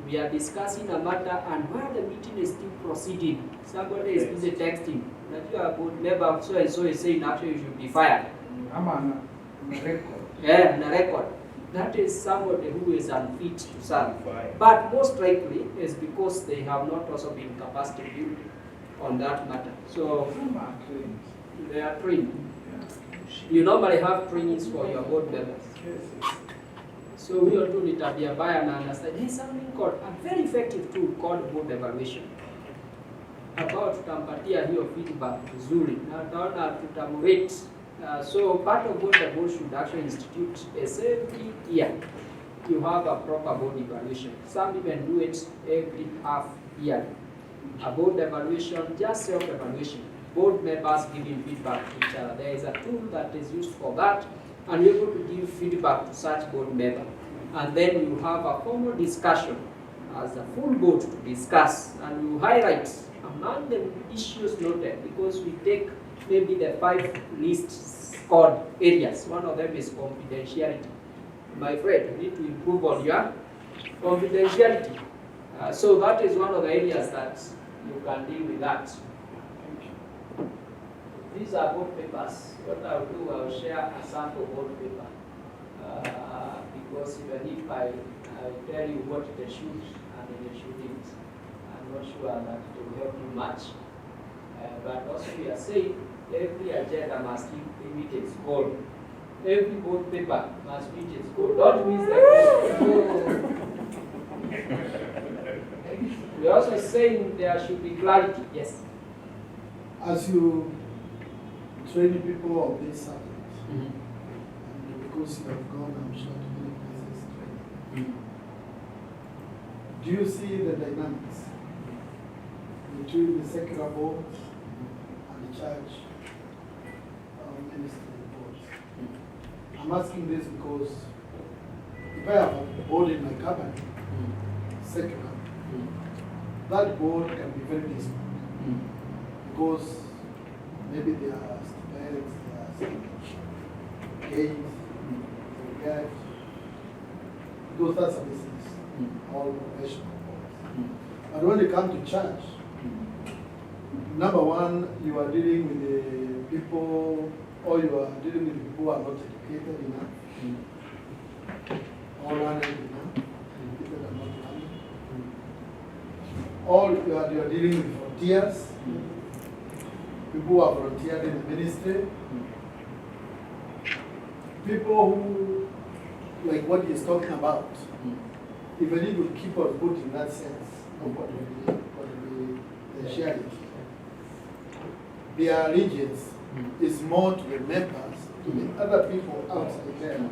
We are discussing a matter, and while the meeting is still proceeding, somebody is busy texting. That you are board member so and so is saying actually you should be fired. I'm on a record. Yeah, on a record. That is somebody who is unfit to serve. But most likely is because they have not also been capacity built on that matter. So they are trained. You normally have trainings for your board members. So we are doing tabia baya na understand. There is something called a very effective tool called board evaluation. About tutampatia hiyo feedback vizuri na utaona tutamrate. So part of what the board should actually institute is every year you have a proper board evaluation. Some even do it every half year. A board evaluation, just self-evaluation. Board members giving feedback to each other. There is a tool that is used for that, and you're able to give feedback to such board member. And then you have a formal discussion as a full board to discuss, and you highlight among the issues noted, because we take maybe the 5 least scored areas. One of them is confidentiality. My friend, you need to improve on your confidentiality. So that is one of the areas that you can deal with that. These are board papers. What I'll do, I'll share a sample board paper. Because even if I tell you what they should and they shouldn't, I'm not sure that it will help you much. But also we are saying every agenda must meet its goal. Every board paper must meet its goal. Don't miss the goal. We are also saying there should be clarity. Yes. As you train people of this subject, and because you have gone, I'm sure, to many places training, do you see the dynamics between the secular board and the church ministry boards? I'm asking this because if I have a board in my company, secular, that board can be very distant because maybe there are students, there are games, there those are services, all professional boards. But when you come to church, number one, you are dealing with the people, or you are dealing with people who are not educated enough, or learned enough, people that are not learned. Or you are dealing with volunteers, people who are volunteered in the ministry, people who, like what he's talking about, even if you keep on put in that sense of what we share it. Their allegiance is more to the members, to the other people outside there,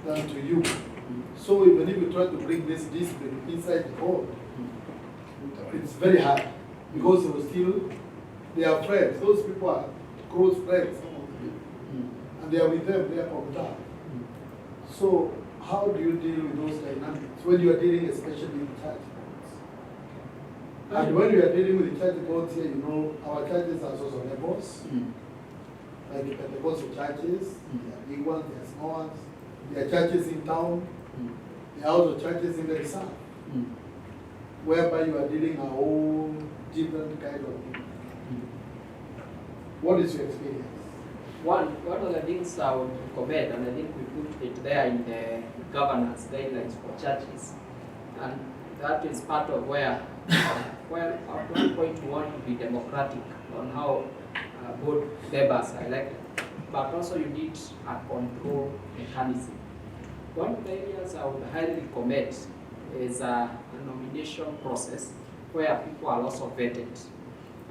than to you. So even if you try to bring this discipline inside the hall, it's very hard because they are friends. Those people are close friends, some of the people, and they are with them there all the time. So how do you deal with those dynamics when you are dealing especially with church boards? And when you are dealing with the church boards here, you know, our churches are social levels, like the Pentecostal churches, there are big ones, there are small ones, there are churches in town, there are also churches in the reserve, whereby you are dealing a whole different kind of people. What is your experience? One of the things I would comment, and I think we put it there in the governance guidelines for churches, and that is part of where, well, at one point we want to be democratic on how board members are elected, but also you need a control mechanism. One of the areas I would highly recommend is a nomination process where people are also vetted.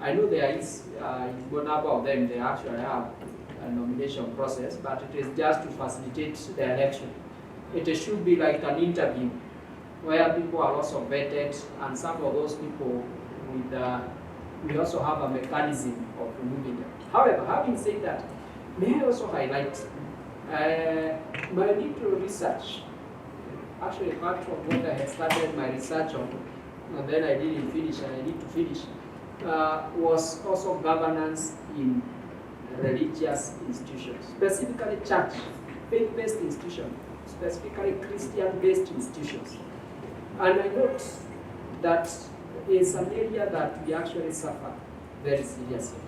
I know there is a good number of them, they actually have a nomination process, but it is just to facilitate the election. It should be like an interview where people are also vetted, and some of those people we also have a mechanism of removing them. However, having said that, may I also highlight my little research, actually part of what I had started my research on, and then I didn't finish and I need to finish, was also governance in religious institutions, specifically church, faith-based institutions, specifically Christian-based institutions. And I note that is an area that we actually suffer very seriously.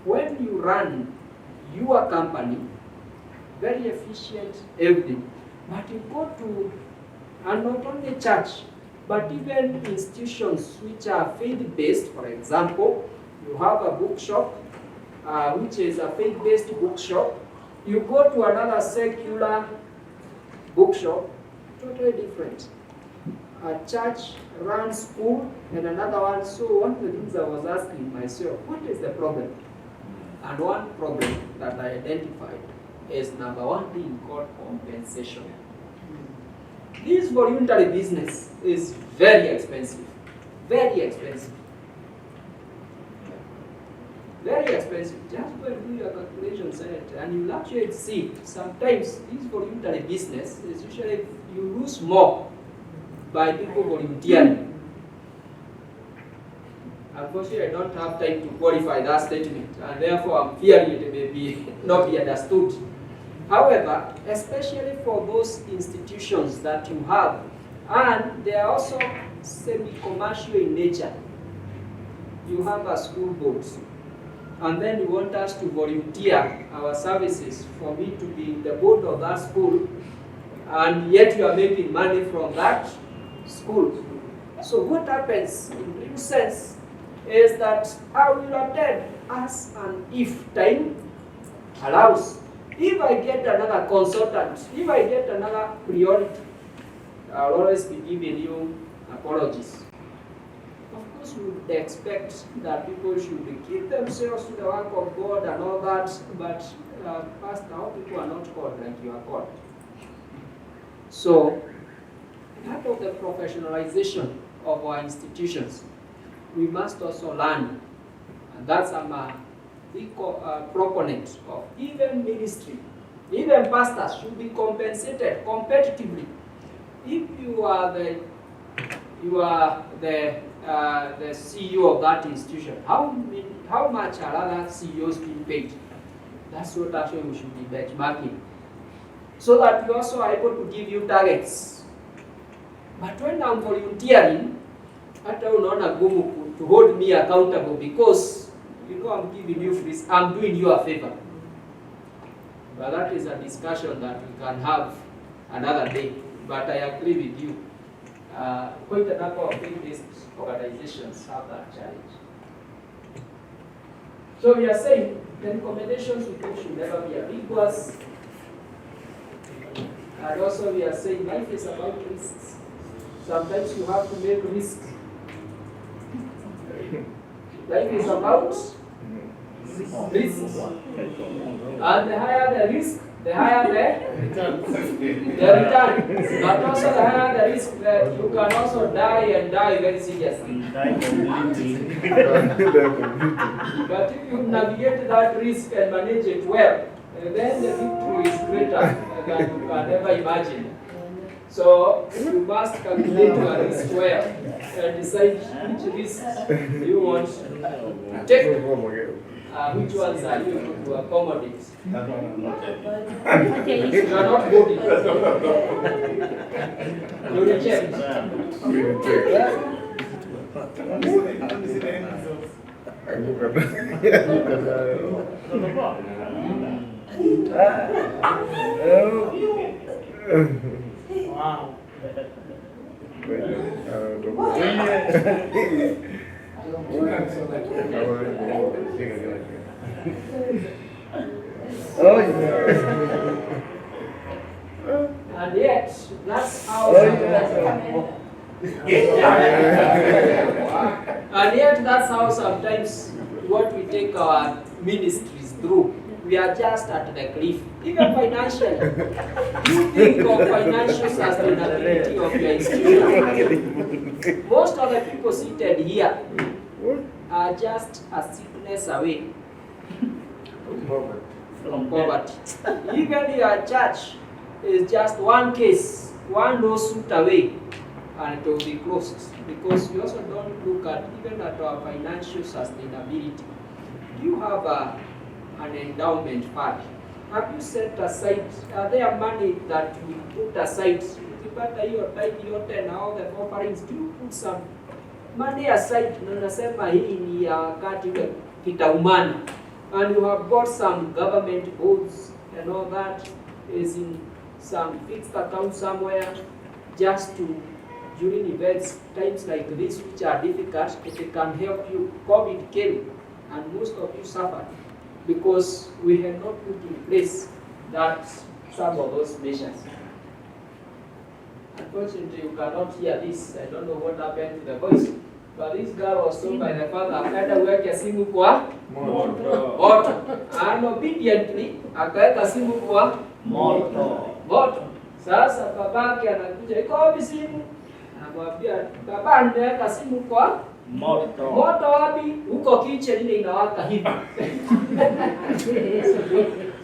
When you run your company, very efficient, everything, but you go to, and not only church, but even institutions which are faith-based. For example, you have a bookshop, which is a faith-based bookshop. You go to another secular bookshop, totally different. A church runs school and another one. So one of the things I was asking myself, what is the problem? And one problem that I identified is number one being called compensation. This voluntary business is very expensive. Very expensive. Very expensive. Just go and do your calculations and you'll actually see sometimes this voluntary business is usually you lose more by people volunteering. Unfortunately, I don't have time to qualify that statement, and therefore I'm fearing it may not be understood. However, especially for those institutions that you have, and they are also semi-commercial in nature. You have a school board, and then you want us to volunteer our services for me to be in the board of that school, and yet you are making money from that school. So what happens in real sense is that I will attend as and if time allows. If I get another consultant, if I get another priority, I'll always be giving you apologies. Of course, we would expect that people should keep themselves to the work of God and all that, but Pastor, how people are not called like you are called. So, part of the professionalization of our institutions, we must also learn, and that's a big proponent of even ministry. Even pastors should be compensated competitively. If you are the CEO of that institution, how much are other CEOs being paid? That's what actually we should be benchmarking, so that we also are able to give you targets. But when I'm volunteering, hata unaona gumu to hold me accountable because you know I'm giving you free, I'm doing you a favor. But that is a discussion that we can have another day. But I agree with you. Quite a number of faith-based organizations have that challenge. So we are saying the recommendations we give should never be ambiguous. And also we are saying life is about risks. Sometimes you have to make risks. Life is about risks. And the higher the risk, the higher the return. But also the higher the risk, that you can also die and die very seriously. But if you navigate that risk and manage it well, then the victory is greater than you can ever imagine. So you must calculate your risk well and decide which risks you want to take. Which ones are you able to accommodate? Okay. You are not good. You will check. Wow. Oh, yeah. And yet, that's how and yet that's how sometimes what we take our ministries through. We are just at the cliff, even financially. You think of financial sustainability of your institution. Most of the people seated here are just a sickness away from poverty. Even your church is just one case, one lawsuit away, and it will be closed. Because we also don't look at even at our financial sustainability. Do you have an endowment fund? Have you set aside, are there money that you put aside? Ukipata hiyo tithe yote na all the offerings, do you put some money aside? Na unasema hii ni ya wakati ule kitaumana. And you have got some government bonds and all that is in some fixed account somewhere just to, during events, times like this which are difficult, it can help you. COVID came and most of you suffered because we had not put in place that some of those measures. Unfortunately, you cannot hear this. I don't know what happened to the voice. But this girl was told by the father, akaenda uweke simu kwa moto. And obediently, akaweka simu kwa moto. Sasa babake anakuja, iko wapi simu? Anamwambia, baba nimeweka simu kwa moto. Moto wapi? Huko kitchen ile inawaka hivi.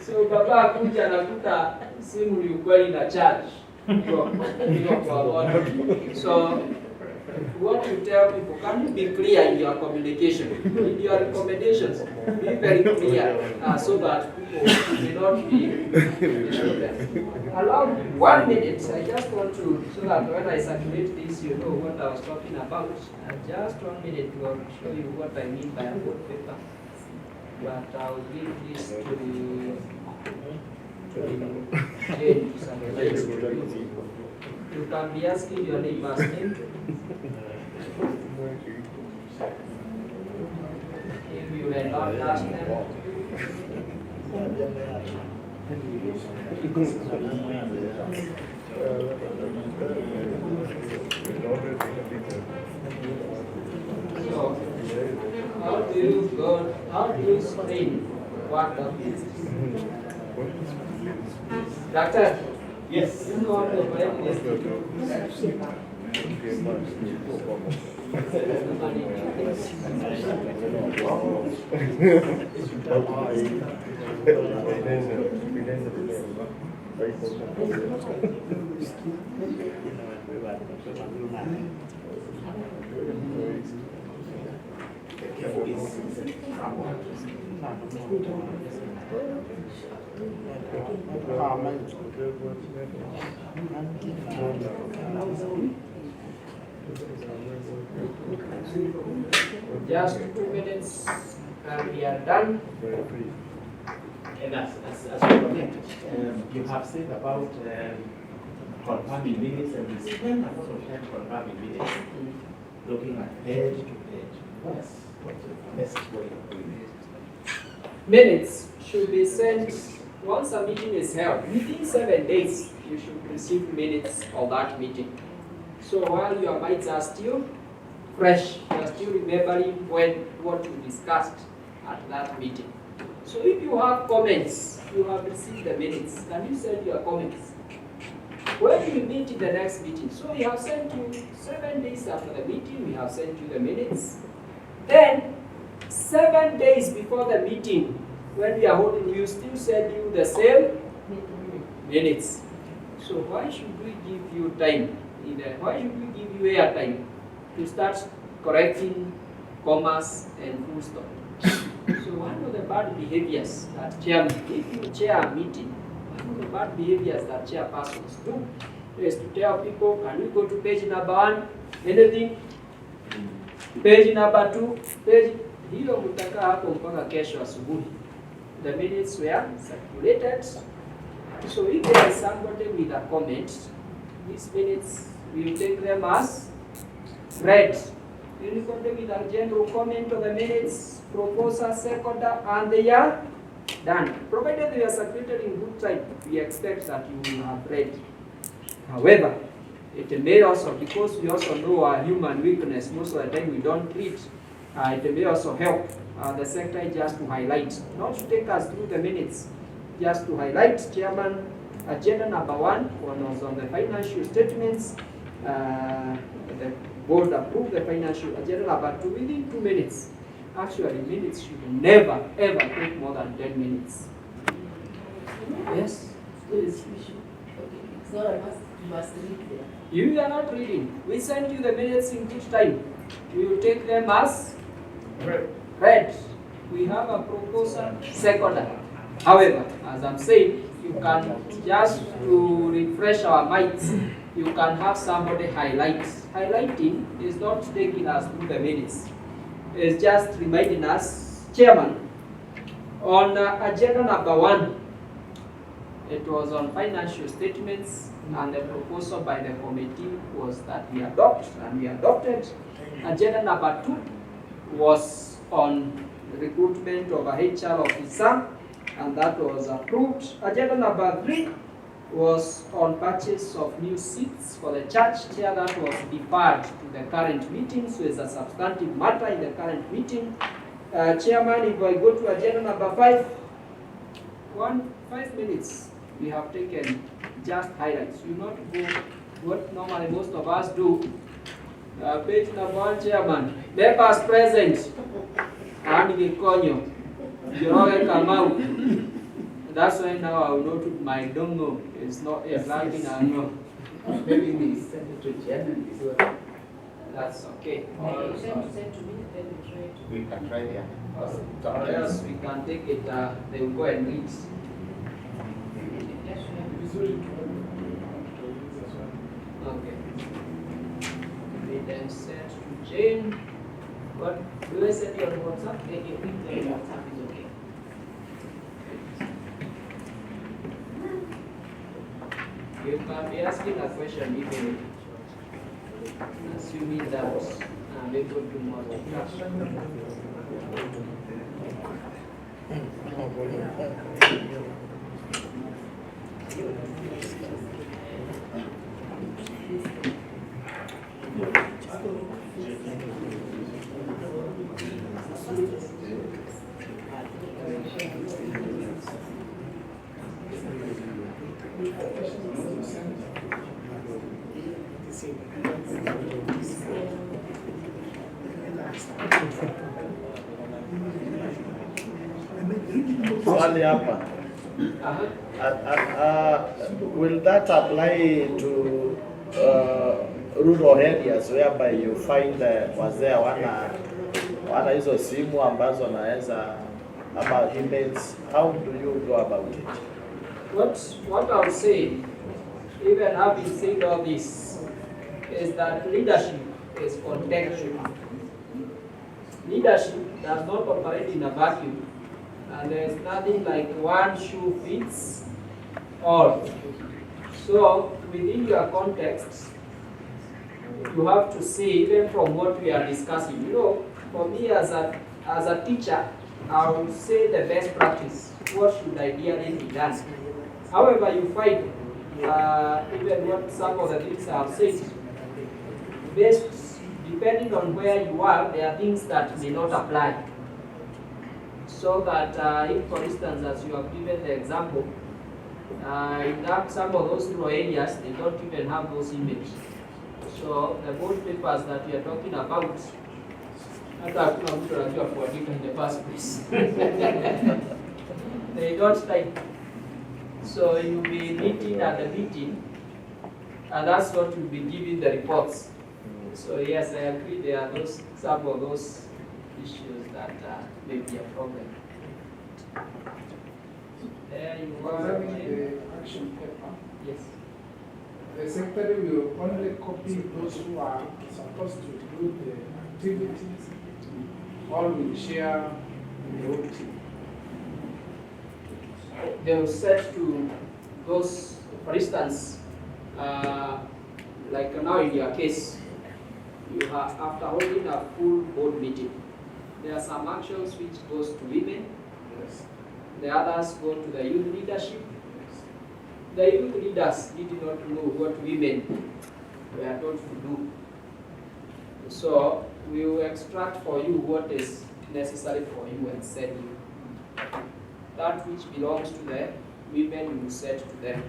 So baba akuja anakuta simu ni ukweli na charge. So what you tell people, can you be clear in your communication, in your recommendations? Be very clear so that people may not be Allow 1 minute. I just want to, so that when I circulate this, you know what I was talking about. Just 1 minute to show you what I mean by a board paper. But I'll give this to Jane to circulate. You can be asking your neighbor's name. If you were not last time. So, how do you screen what of this? Doctor? Yes. You know how to operate this? Just 2 minutes and we are done. And as you connect, you have said about confirming minutes, and we spend a lot of time confirming minutes, looking at page to page. What's the best way of doing it? Minutes should be sent once a meeting is held. Within 7 days, you should receive minutes of that meeting. So while your minds are still fresh, you are still remembering what you discussed at that meeting. So if you have comments, you have received the minutes, can you send your comments? When you meet in the next meeting, so we have sent you 7 days after the meeting, we have sent you the minutes. Then 7 days before the meeting, when we are holding, you still send you the same minutes. So why should we give you time? Why should we give you airtime to start correcting commas and full stop? So one of the bad behaviors that chairman, if you chair a meeting, one of the bad behaviors that chairpersons do is to tell people, can we go to page number 1, anything? Page number 2, page, hiyo mtaka hapo mpaka kesho asubuhi. The minutes were circulated. So if there is somebody with a comment, these minutes, we will take them as read. Anybody with a general comment on the minutes, proposer, seconder, and they are done. Provided you are circulated in good time, we expect that you will have read. However, it may also, because we also know our human weakness, most of the time we don't read, it may also help the secretary just to highlight, not to take us through the minutes, just to highlight, Chairman, agenda number 1 was on the financial statements. The board approved the financial agenda number 2 within 2 minutes. Actually, minutes should never ever take more than 10 minutes. Yes, please. It's not a must, you must read there. You are not reading. We send you the minutes in good time. We will take them as read. We have a proposal seconder. However, as I'm saying, you can just to refresh our minds, you can have somebody highlight. Highlighting is not taking us through the minutes. It's just reminding us, Chairman, on agenda number 1, it was on financial statements, and the proposal by the committee was that we adopt, and we adopted. Agenda number 2 was on recruitment of a HR officer, and that was approved. Agenda number 3 was on purchase of new seats for the church chair. That was deferred to the current meeting, so it's a substantive matter in the current meeting. Chairman, if I go to agenda number 5, 5 minutes, we have taken just highlights. You not go what normally most of us do. Page number 1, Chairman. Members present. And Gikonyo. Joroge Kamau. That's why now I will not put my dongo. It's not exactly now. Maybe we send it to Jen. That's okay. You send to me, then we try to. We can try there. Or else we can take it, they will go and read. Okay. We then send to Jane. What do I send you on WhatsApp? Then you read the WhatsApp is okay. You can be asking a question even assuming that I'm able to multitask. Swali hapa. Will that apply to rural areas whereby you find wazee wana hizo simu ambazo wanaweza ama emails? How do you go about it? What I would say, even having said all this, is that leadership is contextual. Leadership does not operate in a vacuum, and there is nothing like one shoe fits all. So within your context, you have to see, even from what we are discussing. You know, for me as a teacher, I would say the best practice. What should ideally be done? However, you find even what some of the things I have said, based depending on where you are, there are things that may not apply. So that if, for instance, as you have given the example, in some of those rural areas, they don't even have those images. So the board papers that we are talking about, in the first place. They don't type. So you'll be meeting at the meeting, and that's what you'll be giving the reports. So yes, I agree, there are some of those issues that may be a problem. There you are. The action paper. Yes. The secretary will only copy those who are supposed to do the activities. All will share the whole team. They will set to those, for instance, like now in your case, you have, after holding a full board meeting, there are some actions which goes to women. Yes. the others go to the youth leadership. The youth leaders did not know what women were told to do. So we will extract for you what is necessary for you and send you. That which belongs to the women, you will send to them.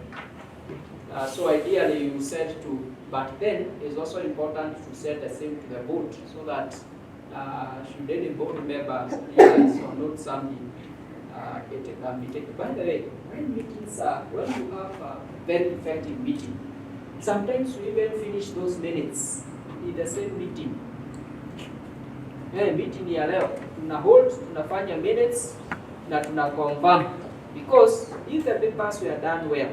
So ideally you send to, but then it's also important to send the same to the board so that should any board members realize or note something, it can be taken. By the way, when meetings are, when you have a very effective meeting, sometimes we even finish those minutes in the same meeting. Meeting ya leo tuna hold, tunafanya minutes na tuna confirm, because if the papers were done well,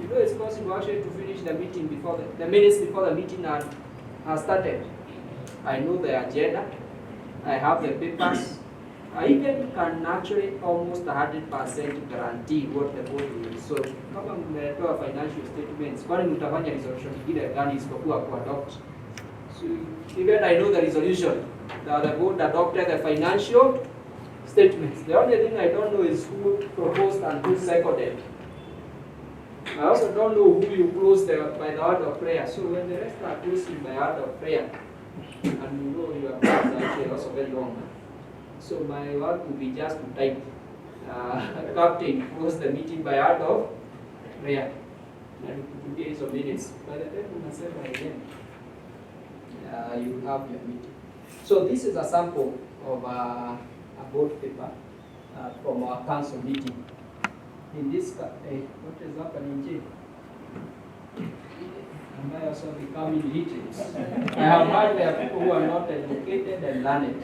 you know it's possible actually to finish the meeting before the minutes before the meeting has started. I know the agenda, I have the papers, I even can actually almost 100% guarantee what the board will do. So kama mmetoa financial statements, kwani mtafanya resolution ingine gani isipokuwa kuadopt? So even I know the resolution that the board adopted the financial statements. The only thing I don't know is who proposed and who seconded. I also don't know who you closed by the word of prayer. So when the rest are closing by word of prayer, and you know your prayers are actually also very long. So my work will be just to type, Captain closed the meeting by word of prayer. And it will be some minutes. By the time you say by again, you have your meeting. So this is a sample of a board paper from our council meeting. In this, what is happening here? Am I also becoming literate? I have heard there are people who are not educated and learned.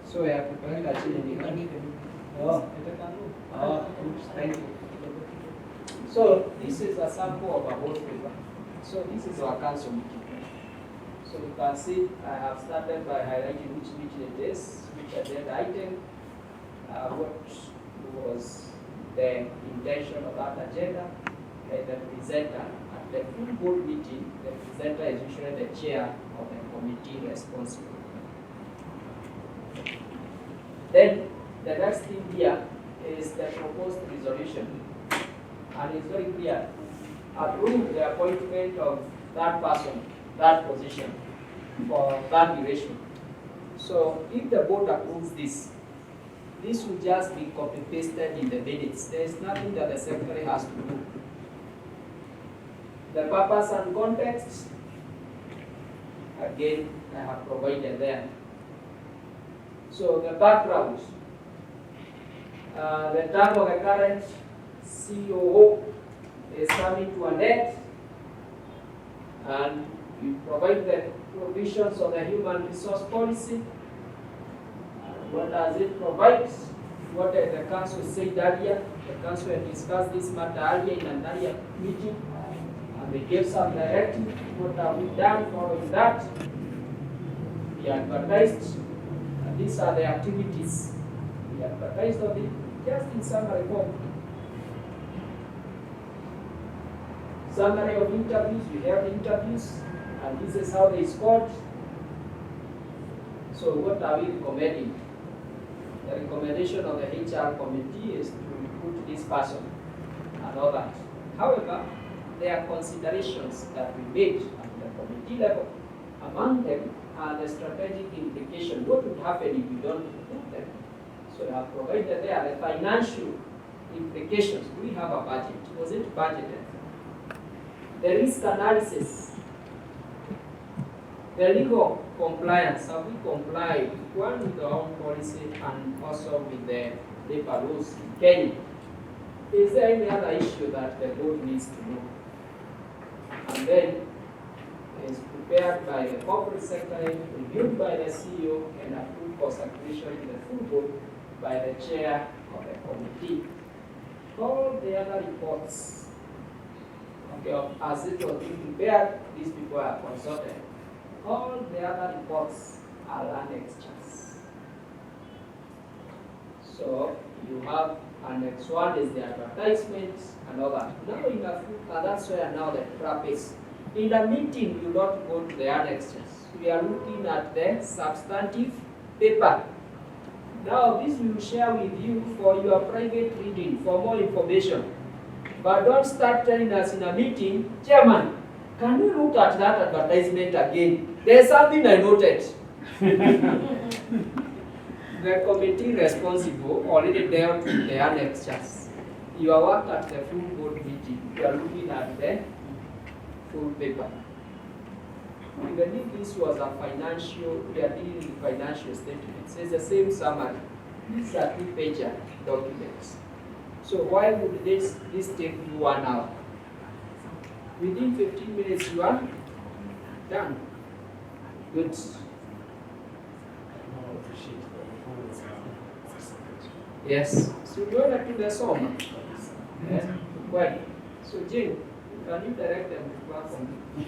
So ya kupeleka chini ni gani? Thank you. So this is a sample of our board paper. So this is our council meeting. So you can see I have started by highlighting which meeting it is, which agenda item, what was the intention of that agenda, and the presenter. At the full board meeting, the presenter is usually the chair of the committee responsible. Then the next thing here is the proposed resolution. And it's very clear. Approve the appointment of that person, that position, for that duration. So if the board approves this, this will just be copy-pasted in the minutes. There is nothing that the secretary has to do. The purpose and context, again, I have provided there. So the background, the term of the current COO is coming to an end, and we provide the provisions of the human resource policy. What does it provide? What the council said earlier, the council had discussed this matter earlier in an earlier meeting, and they gave some directive. What have we done following that? We advertised. These are the activities we advertised on it, just in summary form. Summary of interviews, we held interviews, and this is how they scored. So what are we recommending? The recommendation of the HR committee is to recruit this person and all that. However, there are considerations that we made at the committee level. Among them are the strategic implications. What would happen if we don't recruit them? So I have provided there the financial implications. Do we have a budget? Was it budgeted? The risk analysis. The legal compliance. Have we complied, one with our own policy and also with the labor laws in Kenya? Is there any other issue that the board needs to know? And then is prepared by the corporate secretary, reviewed by the CEO, and approved for circulation to the full board by the chair of the committee. All the other reports, okay, as it was being prepared, these people are consulted. All the other reports are annexures. So you have annex 1 is the advertisement and all that. Now in a few, that's where now the trap is. In the meeting, you don't go to the annexures. We are looking at the substantive paper. Now this we will share with you for your private reading, for more information. But don't start telling us in a meeting, Chairman, can you look at that advertisement again? There's something I noted. The committee responsible already dealt with the annexures. Your work at the full board meeting, you are looking at the full paper. Even if this was a financial, we are dealing with financial statements, it's the same summary. These are 2-page documents. So why would this take you 1 hour? Within 15 minutes you are done. Good. Yes. So you want to do the song? Yes. Well, so Jane, can you direct them to work on me?